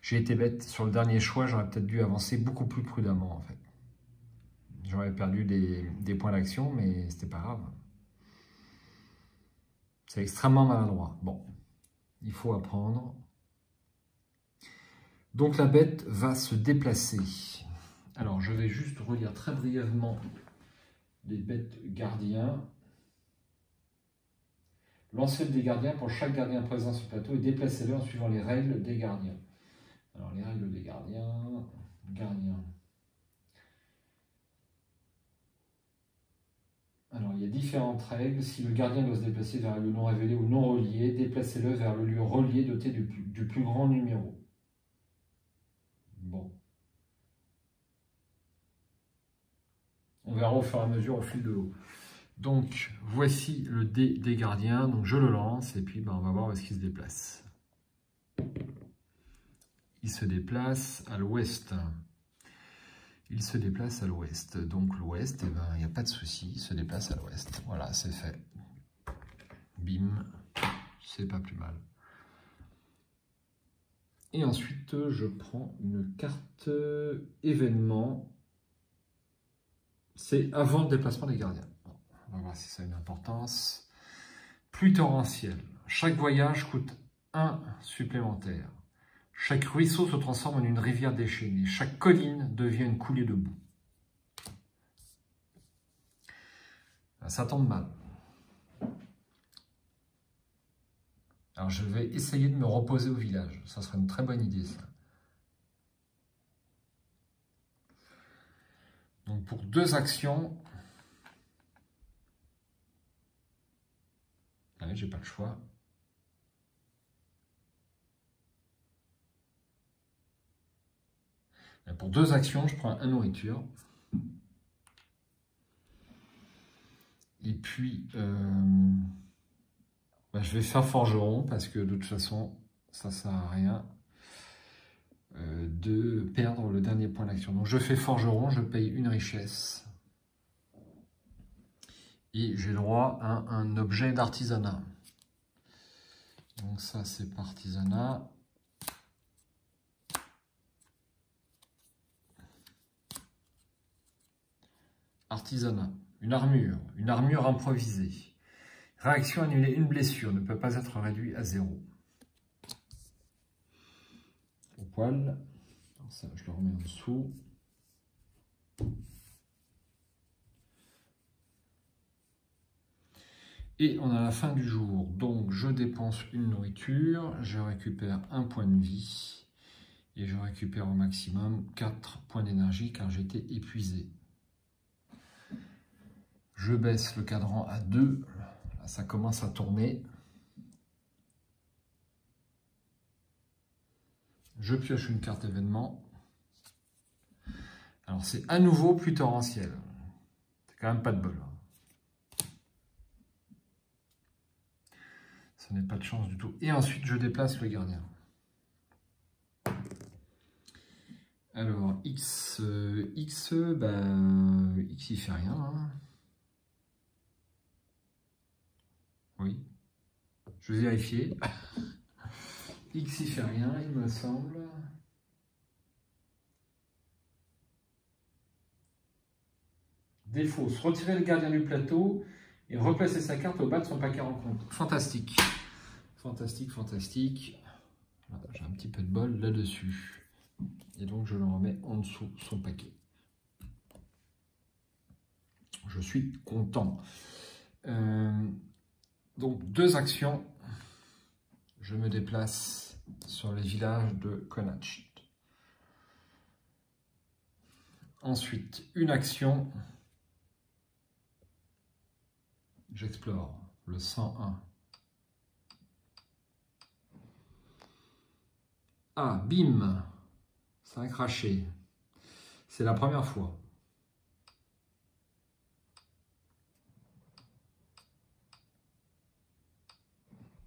J'ai été bête. Sur le dernier choix, j'aurais peut-être dû avancer beaucoup plus prudemment, en fait. J'aurais perdu des points d'action, mais c'était pas grave. C'est extrêmement maladroit. Bon, il faut apprendre. Donc la bête va se déplacer. Alors, je vais juste relire très brièvement les bêtes gardiens. Lancez-le des gardiens pour chaque gardien présent sur le plateau et déplacez-le en suivant les règles des gardiens. Alors, les règles des gardiens. Alors, il y a différentes règles. Si le gardien doit se déplacer vers un lieu non révélé ou non relié, déplacez-le vers le lieu relié doté du plus grand numéro. Bon. On verra au fur et à mesure au fil de l'eau. Donc, voici le dé des gardiens. Donc, je le lance et puis on va voir où est-ce qu'il se déplace. Il se déplace à l'ouest. Il se déplace à l'ouest. Donc, l'ouest, eh ben, il n'y a pas de souci. Il se déplace à l'ouest. Voilà, c'est fait. Bim. C'est pas plus mal. Et ensuite, je prends une carte événement. C'est avant le déplacement des gardiens. On va voir si ça a une importance. Pluie torrentielle. Chaque voyage coûte 1 supplémentaire. Chaque ruisseau se transforme en une rivière déchaînée. Chaque colline devient une coulée de boue. Ça tombe mal. Alors je vais essayer de me reposer au village. Ça serait une très bonne idée, ça. Donc pour 2 actions... Ah, j'ai pas le choix. Pour 2 actions, je prends 1 nourriture. Et puis, je vais faire forgeron parce que de toute façon, ça ne sert à rien de perdre le dernier point d'action. Donc, je fais forgeron, je paye une richesse. Et j'ai droit à un objet d'artisanat. Donc, ça, c'est par artisanat. Artisanat. Une armure improvisée. Réaction annulée, une blessure ne peut pas être réduite à 0. Au poil. Alors ça, je le remets en dessous. Et on a la fin du jour. Donc, je dépense une nourriture, je récupère 1 point de vie et je récupère au maximum 4 points d'énergie car j'étais épuisé. Je baisse le cadran à 2. Là, ça commence à tourner. Je pioche une carte événement. Alors, c'est à nouveau pluie torrentielle. C'est quand même pas de bol. Ce n'est pas de chance du tout. Et ensuite, je déplace le gardien. Alors, X, il fait rien. Hein. Oui. Je vais vérifier. X, il fait rien, il me semble. Défausse. Retirer le gardien du plateau et replacer sa carte au bas de son paquet rencontre. Fantastique. Fantastique, fantastique. Voilà, j'ai un petit peu de bol là-dessus. Et donc, je le remets en dessous son paquet. Je suis content. Donc, 2 actions. Je me déplace sur les villages de Connacht. Ensuite, une action. J'explore le 101. Ah, bim! Ça a craché. C'est la première fois.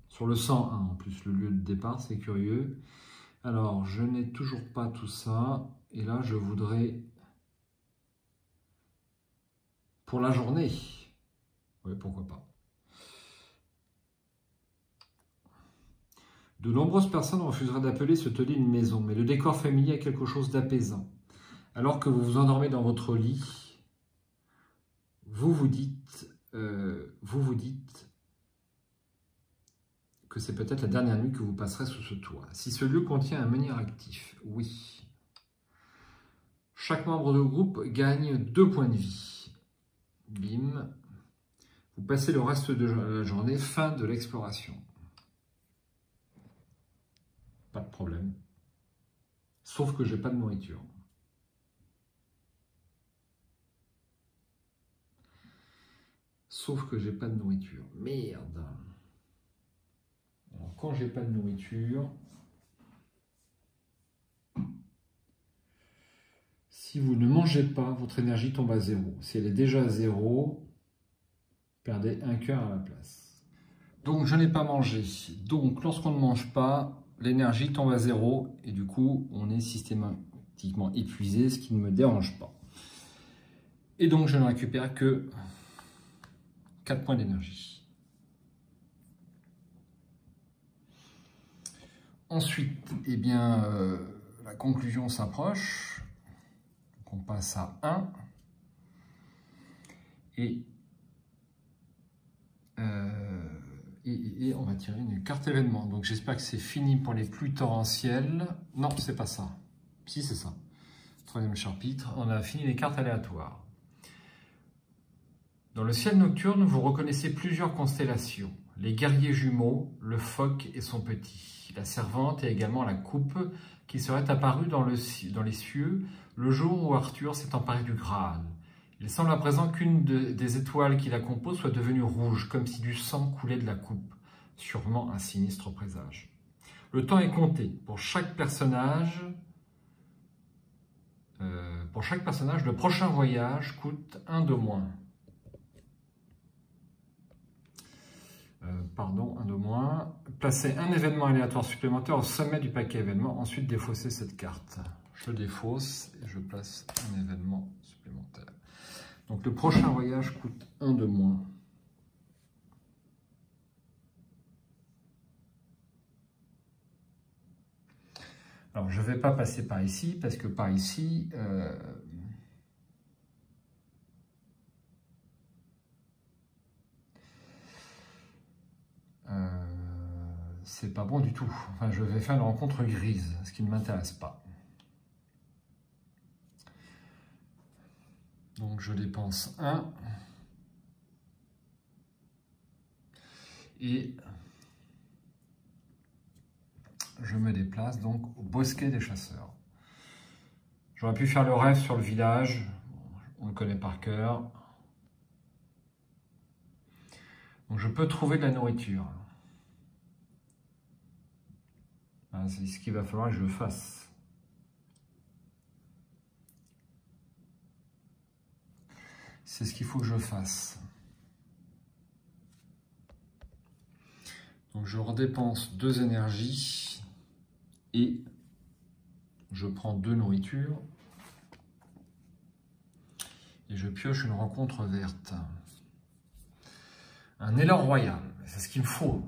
Sur le 101, en plus, le lieu de départ, c'est curieux. Alors, je n'ai toujours pas tout ça. Et là, je voudrais... Pour la journée. Oui, pourquoi pas. De nombreuses personnes refuseraient d'appeler ce taudis une maison, mais le décor familier a quelque chose d'apaisant. Alors que vous vous endormez dans votre lit, vous vous dites que c'est peut-être la dernière nuit que vous passerez sous ce toit. Si ce lieu contient un menhir actif, oui. Chaque membre du groupe gagne 2 points de vie. Bim. Vous passez le reste de la journée, fin de l'exploration. Pas de problème. Sauf que j'ai pas de nourriture. Sauf que j'ai pas de nourriture. Merde. Alors, quand j'ai pas de nourriture, si vous ne mangez pas, votre énergie tombe à 0. Si elle est déjà à 0, perdez 1 cœur à la place. Donc, je n'ai pas mangé. Donc, lorsqu'on ne mange pas, l'énergie tombe à 0 et du coup, on est systématiquement épuisé, ce qui ne me dérange pas. Et donc, je ne récupère que 4 points d'énergie. Ensuite, eh bien, la conclusion s'approche. On passe à 1. Et on va tirer une carte événement. Donc j'espère que c'est fini pour les pluies torrentielles. Non, c'est pas ça. Si, c'est ça. 3e chapitre, on a fini les cartes aléatoires. Dans le ciel nocturne, vous reconnaissez plusieurs constellations. Les guerriers jumeaux, le phoque et son petit, la servante et également la coupe qui serait apparue dans les cieux le jour où Arthur s'est emparé du Graal. Il semble à présent qu'une des étoiles qui la composent soit devenue rouge, comme si du sang coulait de la coupe. Sûrement un sinistre présage. Le temps est compté. Pour chaque personnage, le prochain voyage coûte 1 de moins. Un de moins. Placez un événement aléatoire supplémentaire au sommet du paquet événement. Ensuite, défaussez cette carte. Je défausse et je place un événement supplémentaire. Donc, le prochain voyage coûte 1 de moins. Alors, je ne vais pas passer par ici, parce que par ici, c'est pas bon du tout. Enfin, je vais faire une rencontre grise, ce qui ne m'intéresse pas. Donc, je dépense 1. Et je me déplace donc au bosquet des chasseurs. J'aurais pu faire le rêve sur le village. On le connaît par cœur. Donc, je peux trouver de la nourriture. C'est ce qu'il va falloir que je fasse. C'est ce qu'il faut que je fasse. Donc je redépense 2 énergies et je prends 2 nourritures et je pioche une rencontre verte. Un élan royal, c'est ce qu'il me faut.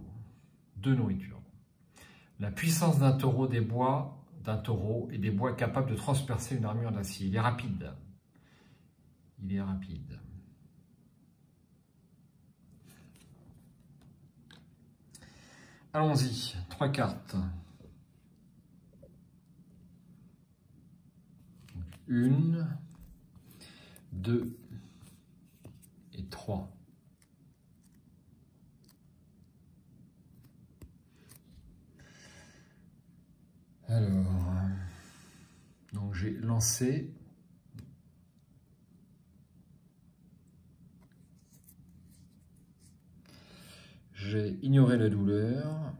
2 nourritures. La puissance d'un taureau et des bois capables de transpercer une armure d'acier. Il est rapide. Il est rapide. Allons-y, 3 cartes. 1, 2 et 3. Alors, donc j'ai lancé. J'ai ignoré la douleur.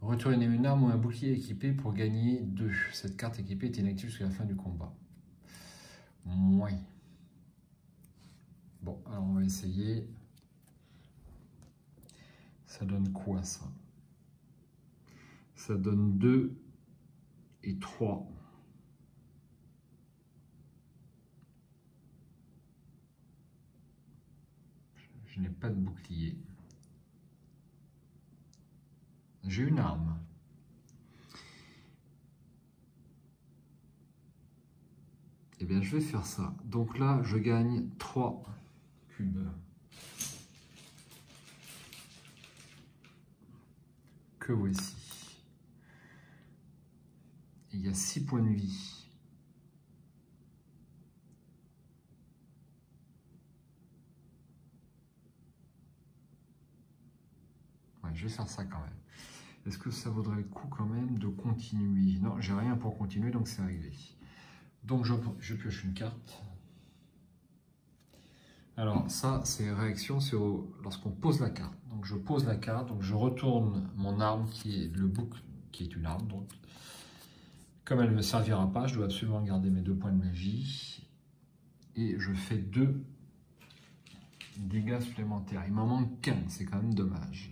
Retournez une arme ou un bouclier équipé pour gagner 2. Cette carte équipée est inactive jusqu'à la fin du combat. Oui. Bon, alors on va essayer. Ça donne quoi ça? Ça donne 2 et 3. Je n'ai pas de bouclier. J'ai une arme. Eh bien, je vais faire ça. Donc là, je gagne 3 cubes. Que voici. Il y a 6 points de vie. Ouais, je vais faire ça quand même. Est-ce que ça vaudrait le coup quand même de continuer? Non, j'ai rien pour continuer, donc c'est réglé. Donc je pioche une carte. Alors ça, c'est réaction, c'est lorsqu'on pose la carte. Donc je pose la carte, donc je retourne mon arme qui est le bouc, qui est une arme. Donc comme elle ne me servira pas, je dois absolument garder mes 2 points de magie. Et je fais 2 dégâts supplémentaires. Il m'en manque qu'un, c'est quand même dommage.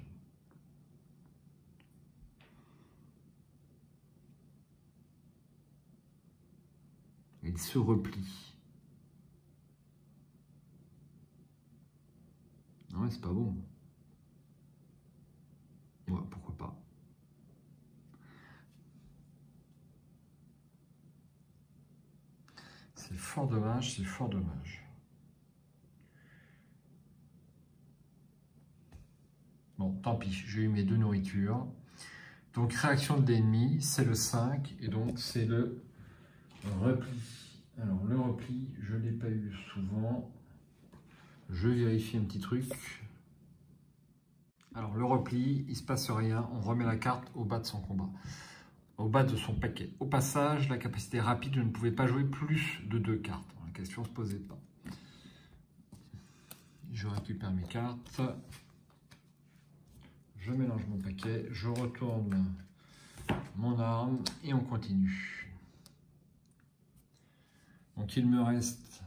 Il se replie. Ouais, c'est pas bon. Ouais, pourquoi pas. C'est fort dommage, c'est fort dommage. Bon, tant pis, j'ai eu mes 2 nourritures. Donc, réaction de l'ennemi, c'est le 5, et donc c'est le repli. Alors, le repli, je ne l'ai pas eu souvent. Je vérifie un petit truc. Alors, le repli, il ne se passe rien. On remet la carte au bas de son combat. Au bas de son paquet. Au passage, la capacité rapide, je ne pouvais pas jouer plus de 2 cartes. La question ne se posait pas. Je récupère mes cartes. Je mélange mon paquet. Je retourne mon arme et on continue. Donc il me reste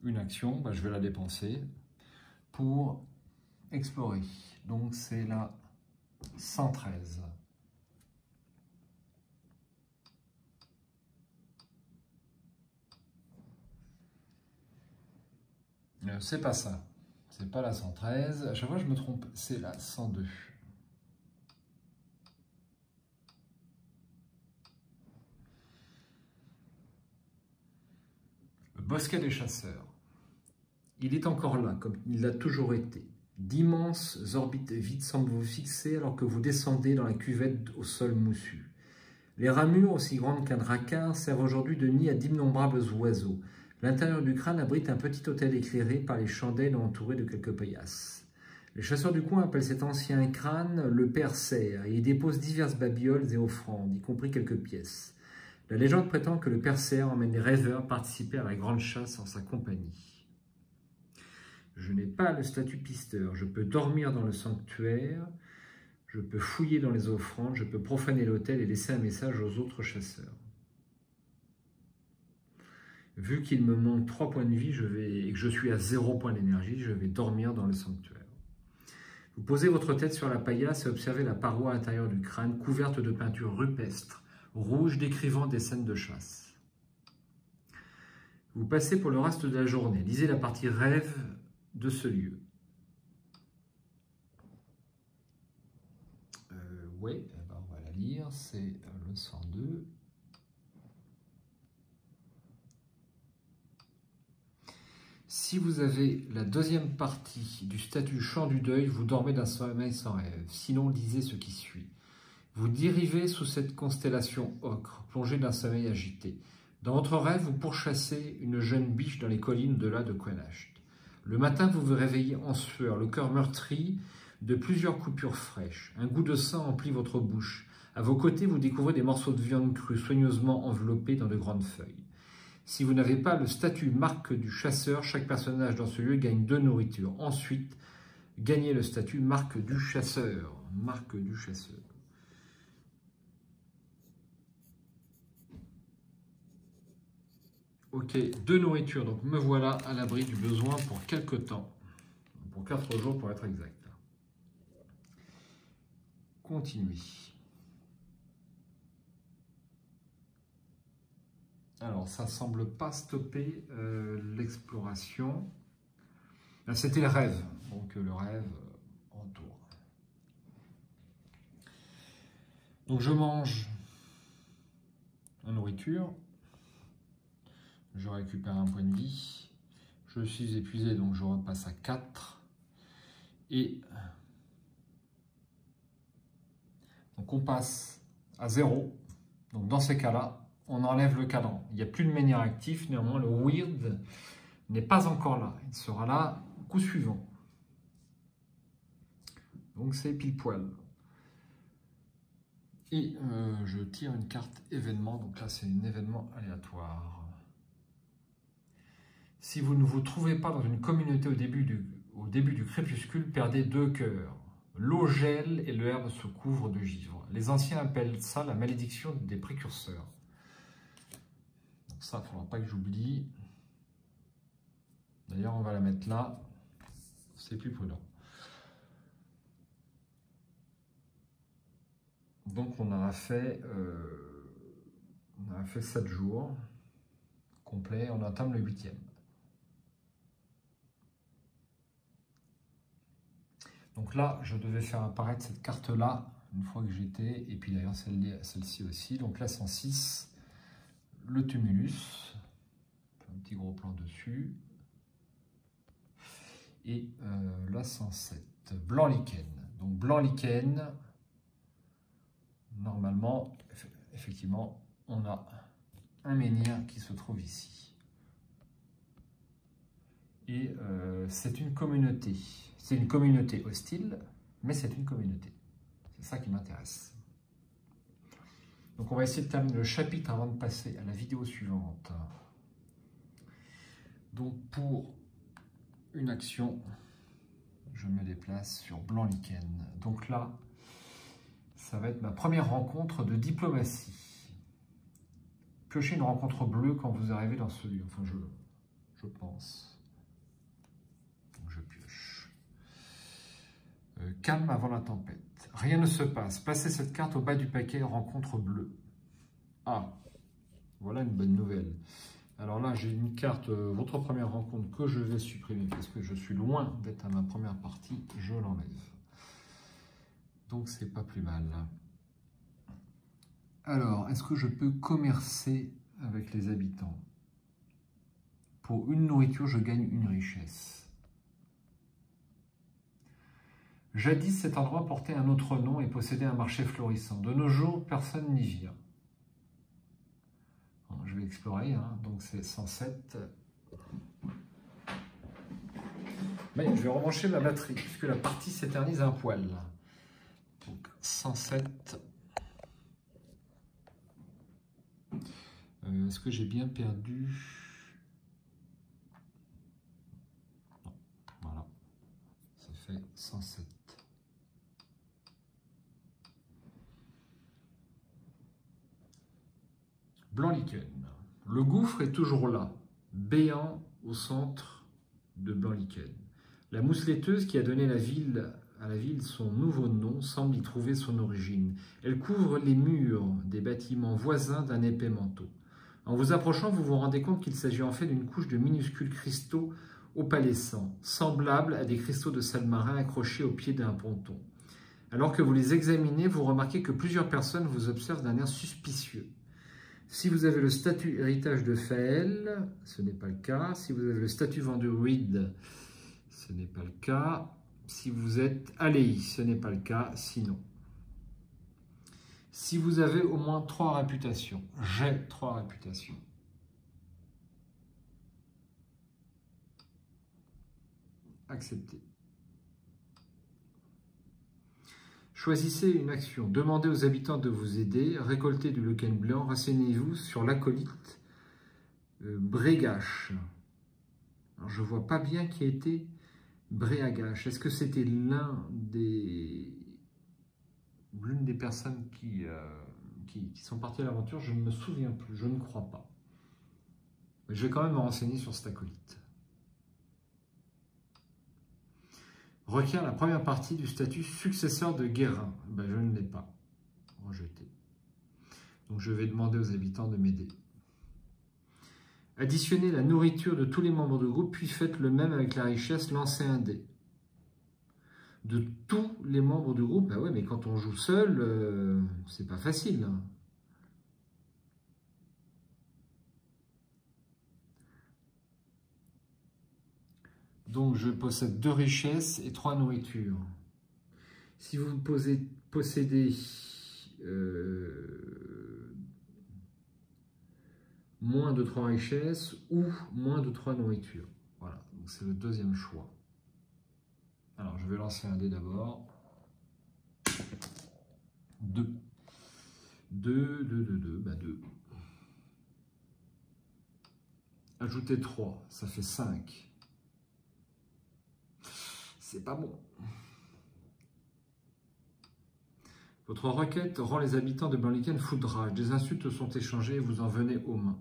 une action, je vais la dépenser pour explorer. Donc c'est la 113. C'est pas ça. C'est pas la 113. À chaque fois je me trompe, c'est la 102. Bosquet des chasseurs. Il est encore là, comme il l'a toujours été. D'immenses orbites vides semblent vous fixer alors que vous descendez dans la cuvette au sol moussu. Les ramures, aussi grandes qu'un dracard, servent aujourd'hui de nid à d'innombrables oiseaux. L'intérieur du crâne abrite un petit hôtel éclairé par les chandelles entouré de quelques paillasses. Les chasseurs du coin appellent cet ancien crâne le Père Serre et y déposent diverses babioles et offrandes, y compris quelques pièces. La légende prétend que le Père Serre emmène les rêveurs participer à la grande chasse en sa compagnie. Je n'ai pas le statut pisteur, je peux dormir dans le sanctuaire, je peux fouiller dans les offrandes, je peux profaner l'autel et laisser un message aux autres chasseurs. Vu qu'il me manque 3 points de vie et que je suis à 0 point d'énergie, je vais dormir dans le sanctuaire. Vous posez votre tête sur la paillasse et observez la paroi intérieure du crâne couverte de peintures rupestres, rouges décrivant des scènes de chasse. Vous passez pour le reste de la journée. Lisez la partie rêve de ce lieu. Oui, on va la lire, c'est le 102. Si vous avez la deuxième partie du statut Chant du deuil, vous dormez d'un sommeil sans rêve. Sinon, lisez ce qui suit. Vous dérivez sous cette constellation ocre, plongée d'un sommeil agité. Dans votre rêve, vous pourchassez une jeune biche dans les collines au-delà de Quenasht. Le matin, vous vous réveillez en sueur, le cœur meurtri de plusieurs coupures fraîches. Un goût de sang emplit votre bouche. À vos côtés, vous découvrez des morceaux de viande crue soigneusement enveloppés dans de grandes feuilles. Si vous n'avez pas le statut marque du chasseur, chaque personnage dans ce lieu gagne 2 nourritures. Ensuite, gagnez le statut marque du chasseur. Marque du chasseur. Ok, 2 nourritures. Donc me voilà à l'abri du besoin pour quelques temps. Pour 4 jours pour être exact. Continuez. Alors, ça semble pas stopper l'exploration. C'était le rêve. Donc, le rêve en tour. Donc je mange la nourriture, je récupère un point de vie, je suis épuisé donc je repasse à 4 et donc on passe à 0. Donc dans ces cas-là, on enlève le cadran. Il n'y a plus de menhir actif, néanmoins le weird n'est pas encore là. Il sera là au coup suivant. Donc c'est pile poil. Et je tire une carte événement. Donc là c'est un événement aléatoire. Si vous ne vous trouvez pas dans une communauté au début du crépuscule, perdez 2 cœurs. L'eau gèle et l'herbe se couvre de givre. Les anciens appellent ça la malédiction des précurseurs. Donc ça, il ne faudra pas que j'oublie. D'ailleurs, on va la mettre là. C'est plus prudent. Donc on a fait 7 jours complets. On entame le 8e. Donc là, je devais faire apparaître cette carte-là une fois que j'étais, et puis d'ailleurs celle-ci aussi. Donc là, 106, le tumulus, un petit gros plan dessus. Et là, 107, blanc lichen. Donc blanc lichen, normalement, effectivement, on a un menhir qui se trouve ici. Et c'est une communauté. C'est une communauté hostile, mais c'est une communauté. C'est ça qui m'intéresse. Donc on va essayer de terminer le chapitre avant de passer à la vidéo suivante. Donc pour une action, je me déplace sur blanc lichen. Donc là, ça va être ma première rencontre de diplomatie. Piochez une rencontre bleue quand vous arrivez dans ce lieu. Enfin, je pense. Donc je pioche. Calme avant la tempête. Rien ne se passe. Placez cette carte au bas du paquet rencontre bleue. Ah, voilà une bonne nouvelle. Alors là, j'ai une carte, votre première rencontre, que je vais supprimer parce que je suis loin d'être à ma première partie. Je l'enlève. Donc, c'est pas plus mal. Alors, est-ce que je peux commercer avec les habitants? Pour une nourriture, je gagne une richesse. Jadis, cet endroit portait un autre nom et possédait un marché florissant. De nos jours, personne n'y vient. Bon, je vais explorer, hein. Donc c'est 107. Mais je vais rebrancher ma batterie, puisque la partie s'éternise un poil. Donc 107. Est-ce que j'ai bien perdu? Non, voilà. Ça fait 107. Blanc lichen. Le gouffre est toujours là, béant au centre de blanc lichen. La mousse laiteuse qui a donné à la ville son nouveau nom semble y trouver son origine. Elle couvre les murs des bâtiments voisins d'un épais manteau. En vous approchant, vous vous rendez compte qu'il s'agit en fait d'une couche de minuscules cristaux opalescents, semblables à des cristaux de sel marin accrochés au pied d'un ponton. Alors que vous les examinez, vous remarquez que plusieurs personnes vous observent d'un air suspicieux. Si vous avez le statut héritage de Faël, ce n'est pas le cas. Si vous avez le statut vendu Reed, ce n'est pas le cas. Si vous êtes Aléi, ce n'est pas le cas. Sinon, si vous avez au moins 3 réputations, j'ai 3 réputations. Acceptez. Choisissez une action. Demandez aux habitants de vous aider. Récoltez du lichen blanc. Renseignez-vous sur l'acolyte Brégache. Alors, je ne vois pas bien qui était Bréagache. Est-ce que c'était l'une des personnes qui sont parties à l'aventure? Je ne me souviens plus. Je ne crois pas. Mais je vais quand même me renseigner sur cet acolyte. Requiert la première partie du statut successeur de Guérin. Ben, je ne l'ai pas. Rejeté. Donc je vais demander aux habitants de m'aider. Additionnez la nourriture de tous les membres du groupe, puis faites le même avec la richesse, lancez un dé. de tous les membres du groupe. Ben ouais, mais quand on joue seul, c'est pas facile. Hein. Donc, je possède 2 richesses et 3 nourritures. Si vous possédez moins de 3 richesses ou moins de 3 nourritures. Voilà, donc c'est le deuxième choix. Alors, je vais lancer un dé d'abord. 2. 2, 2, 2, 2, bah 2. Ajoutez 3, ça fait 5. C'est pas bon. Votre requête rend les habitants de Blanc-Lichen fous de rage. Des insultes sont échangées et vous en venez aux mains.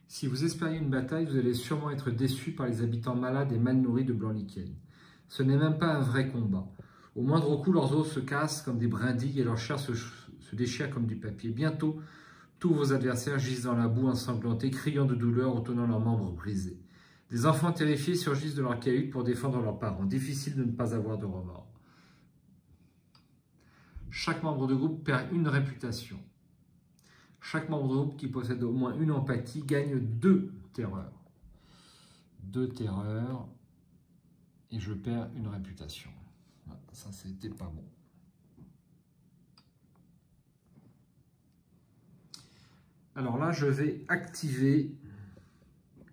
Si vous espériez une bataille, vous allez sûrement être déçu par les habitants malades et mal nourris de Blanc-Lichen. Ce n'est même pas un vrai combat. Au moindre coup, leurs os se cassent comme des brindilles et leur chair se déchire comme du papier. Bientôt, tous vos adversaires gisent dans la boue ensanglantés, criant de douleur ou tenant leurs membres brisés. Des enfants terrifiés surgissent de leur cahute pour défendre leurs parents. Difficile de ne pas avoir de remords. Chaque membre de groupe perd une réputation. Chaque membre de groupe qui possède au moins une empathie gagne 2 terreurs. 2 terreurs et je perds une réputation. Ça, c'était pas bon. Alors là, je vais activer.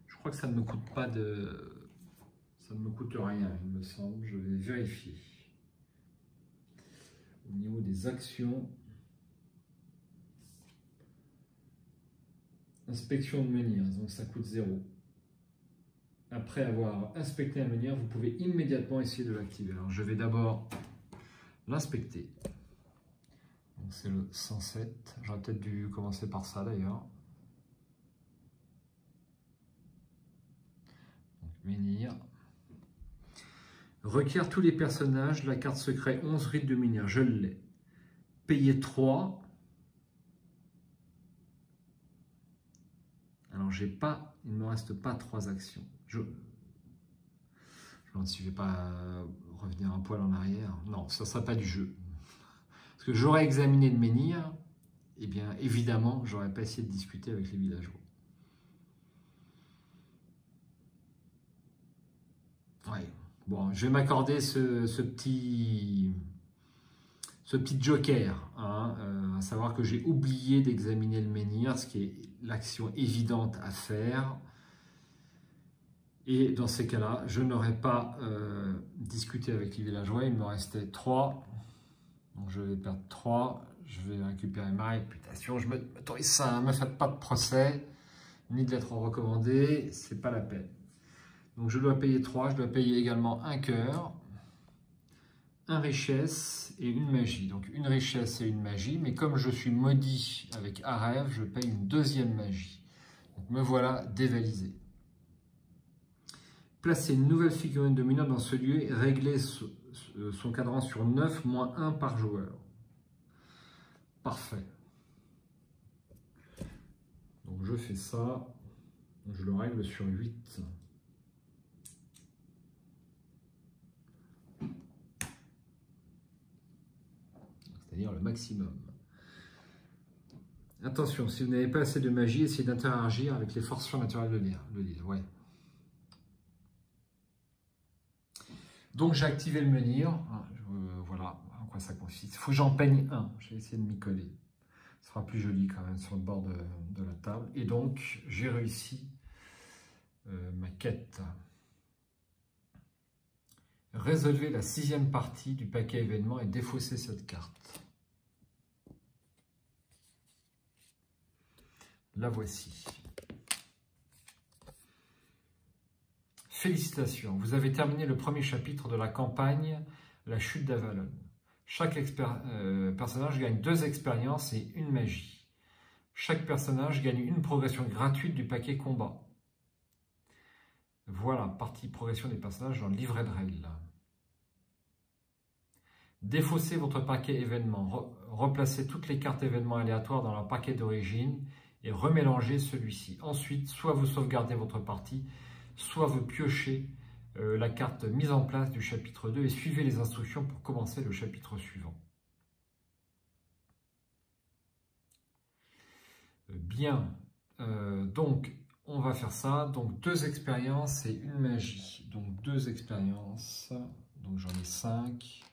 Je crois que ça ne me coûte pas de. Ça ne me coûte rien, il me semble. Je vais vérifier. Au niveau des actions. Inspection de menhir, donc ça coûte 0. Après avoir inspecté un menhir, vous pouvez immédiatement essayer de l'activer. Alors je vais d'abord l'inspecter. Donc c'est le 107. J'aurais peut-être dû commencer par ça d'ailleurs. Menhir. Requiert tous les personnages, la carte secret 11 rites de menhir, je l'ai. Payer 3. Alors j'ai pas, il ne me reste pas 3 actions. Je me demande si je ne vais pas revenir un poil en arrière. Non, ça ne sera pas du jeu. Parce que j'aurais examiné le menhir, et bien évidemment, j'aurais pas essayé de discuter avec les villageois. Ouais. Bon, je vais m'accorder ce petit joker, hein, à savoir que j'ai oublié d'examiner le menhir, ce qui est l'action évidente à faire. Et dans ces cas-là, je n'aurais pas discuté avec les villageois, il me restait 3. Donc je vais perdre 3, je vais récupérer ma réputation. Je m'autorise ça, ne me faites pas de procès, ni de lettre recommandée, c'est pas la peine. Donc je dois payer 3, je dois payer également un cœur, un richesse et une magie. Donc une richesse et une magie, mais comme je suis maudit avec Arève, je paye une 2e magie. Donc me voilà dévalisé. Placer une nouvelle figurine dominante dans ce lieu et régler son cadran sur 9, moins 1 par joueur. Parfait. Donc je fais ça, je le règle sur 8. C'est-à-dire le maximum. Attention, si vous n'avez pas assez de magie, essayez d'interagir avec les forces surnaturelles de l'île. Ouais. Donc j'ai activé le menhir. Voilà en quoi ça consiste. Il faut que j'en peigne un. Je vais essayer de m'y coller. Ce sera plus joli quand même sur le bord de la table. Et donc j'ai réussi ma quête. Résolvez la 6e partie du paquet événement et défaussez cette carte. La voici. Félicitations, vous avez terminé le 1er chapitre de la campagne La chute d'Avalon. Chaque personnage gagne 2 expériences et une magie. Chaque personnage gagne une progression gratuite du paquet combat. Voilà, partie progression des personnages dans le livret de règles. Défaussez votre paquet événement. Replacez toutes les cartes événements aléatoires dans leur paquet d'origine et remélangez celui-ci. Ensuite, soit vous sauvegardez votre partie, soit vous piochez la carte mise en place du chapitre 2 et suivez les instructions pour commencer le chapitre suivant. Bien, donc on va faire ça. Donc 2 expériences et une magie. Donc 2 expériences, donc j'en ai 5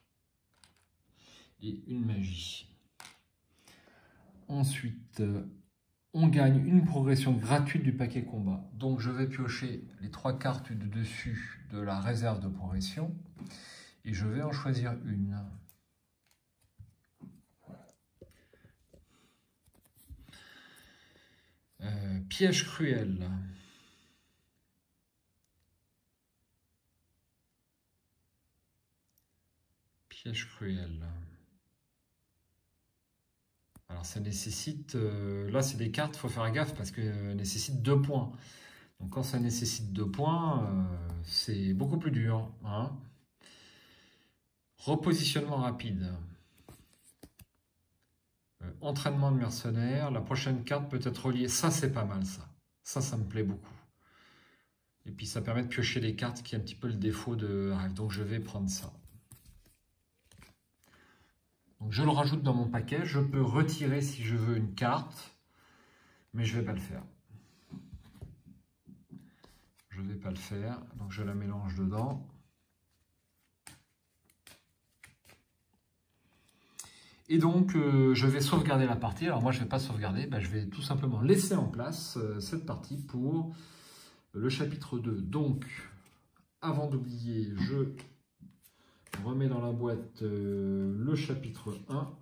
et une magie. Ensuite, on gagne une progression gratuite du paquet combat. Donc je vais piocher les 3 cartes du dessus de la réserve de progression et je vais en choisir une. Piège cruel. Piège cruel. Alors ça nécessite, là c'est des cartes, il faut faire gaffe parce que nécessite 2 points. Donc quand ça nécessite 2 points, c'est beaucoup plus dur. Hein. Repositionnement rapide. Entraînement de mercenaires. La prochaine carte peut être reliée. Ça c'est pas mal ça. Ça me plaît beaucoup. Et puis ça permet de piocher les cartes qui est un petit peu le défaut de rêve. Donc je vais prendre ça. Donc je le rajoute dans mon paquet. Je peux retirer si je veux une carte. Mais je ne vais pas le faire. Je ne vais pas le faire. Donc je la mélange dedans. Et donc je vais sauvegarder la partie. Alors moi je ne vais pas sauvegarder. Je vais tout simplement laisser en place cette partie pour le chapitre 2. Donc avant d'oublier, je remets dans la boîte le chapitre 1.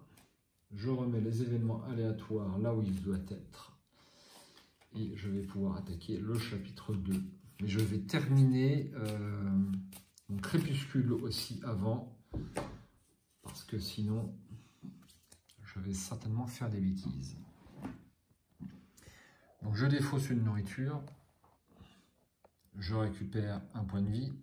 Je remets les événements aléatoires là où ils doivent être. Et je vais pouvoir attaquer le chapitre 2. Mais je vais terminer mon crépuscule aussi avant. Parce que sinon, je vais certainement faire des bêtises. Donc je défausse une nourriture. Je récupère un point de vie.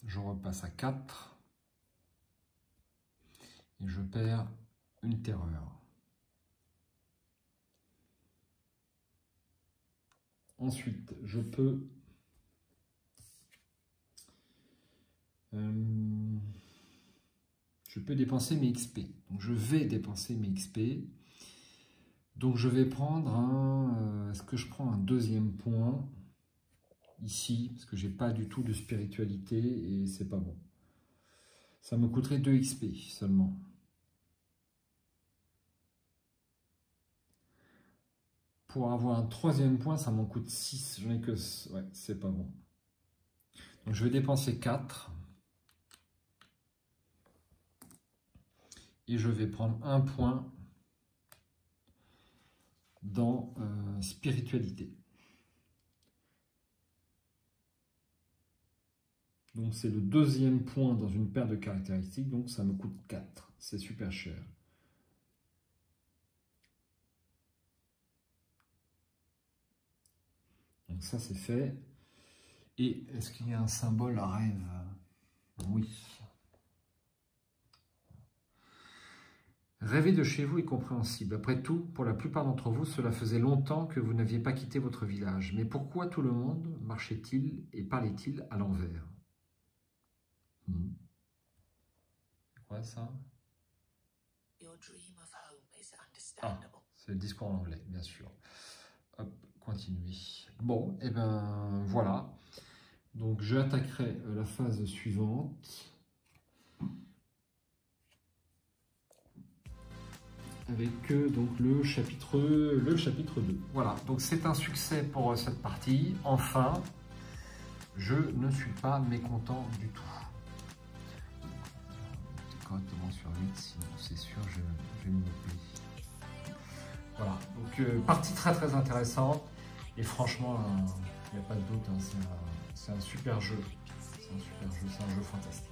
Je repasse à 4 et je perds une terreur. Ensuite, je peux dépenser mes XP. Donc, je vais dépenser mes XP. Donc, je vais prendre un... Est-ce que je prends un deuxième point ici, parce que j'ai pas du tout de spiritualité et c'est pas bon. Ça me coûterait 2 XP seulement. Pour avoir un troisième point, ça m'en coûte 6. J'en ai que... Ouais, c'est pas bon. Donc je vais dépenser 4. Et je vais prendre un point dans spiritualité. Donc c'est le deuxième point dans une paire de caractéristiques, donc ça me coûte 4. C'est super cher. Donc ça c'est fait. Et est-ce qu'il y a un symbole rêve? Oui. Rêver de chez vous est compréhensible. Après tout, pour la plupart d'entre vous, cela faisait longtemps que vous n'aviez pas quitté votre village. Mais pourquoi tout le monde marchait-il et parlait-il à l'envers? C'est quoi ça? Ah, c'est le discours en anglais, bien sûr. Hop, continuer. Bon, et ben voilà. Donc j'attaquerai la phase suivante. Avec donc le chapitre 2. Voilà, donc c'est un succès pour cette partie. Enfin, je ne suis pas mécontent du tout. Correctement sur 8, sinon c'est sûr je vais me louper. Voilà, donc partie très intéressante. Et franchement, il n'y a pas de doute, hein, c'est un super jeu. C'est un super jeu, c'est un jeu fantastique.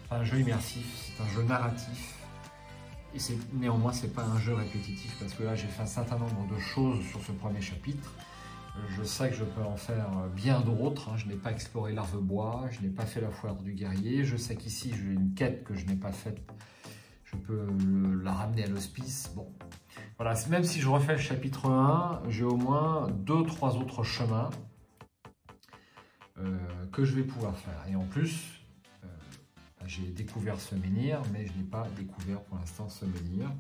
C'est un jeu immersif, c'est un jeu narratif. Et néanmoins, c'est pas un jeu répétitif parce que là, j'ai fait un certain nombre de choses sur ce premier chapitre. Je sais que je peux en faire bien d'autres. Hein. Je n'ai pas exploré l'Arve-Bois, je n'ai pas fait la foire du guerrier. Je sais qu'ici, j'ai une quête que je n'ai pas faite. Je peux la ramener à l'hospice. Bon, Voilà, même si je refais le chapitre 1, j'ai au moins 2-3 autres chemins que je vais pouvoir faire. Et en plus, j'ai découvert ce menhir, mais je n'ai pas découvert pour l'instant ce menhir.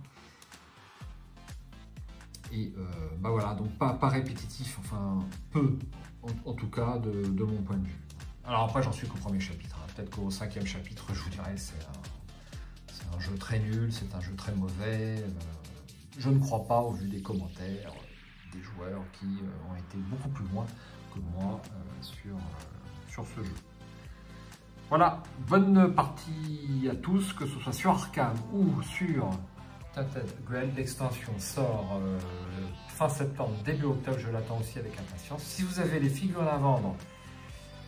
Et bah voilà, donc pas répétitif, enfin peu, en tout cas de mon point de vue. Alors après, j'en suis qu'au premier chapitre. Hein. Peut-être qu'au 5e chapitre, je vous dirais, c'est un jeu très nul, c'est un jeu très mauvais. Je ne crois pas, au vu des commentaires des joueurs qui ont été beaucoup plus loin que moi sur ce jeu. Voilà, bonne partie à tous, que ce soit sur Arkham ou sur Tainted Grail. L'extension sort fin septembre, début octobre, je l'attends aussi avec impatience. Si vous avez les figurines à vendre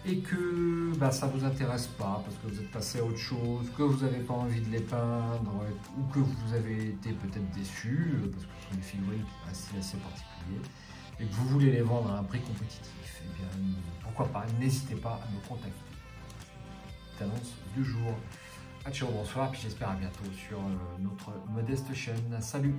et que ça ne vous intéresse pas parce que vous êtes passé à autre chose, que vous n'avez pas envie de les peindre ou que vous avez été peut-être déçu parce que ce sont des figurines assez particuliers et que vous voulez les vendre à un prix compétitif, eh bien pourquoi pas, n'hésitez pas à me contacter. Petite annonce du jour. Ciao, bonsoir, puis j'espère à bientôt sur notre modeste chaîne. Salut!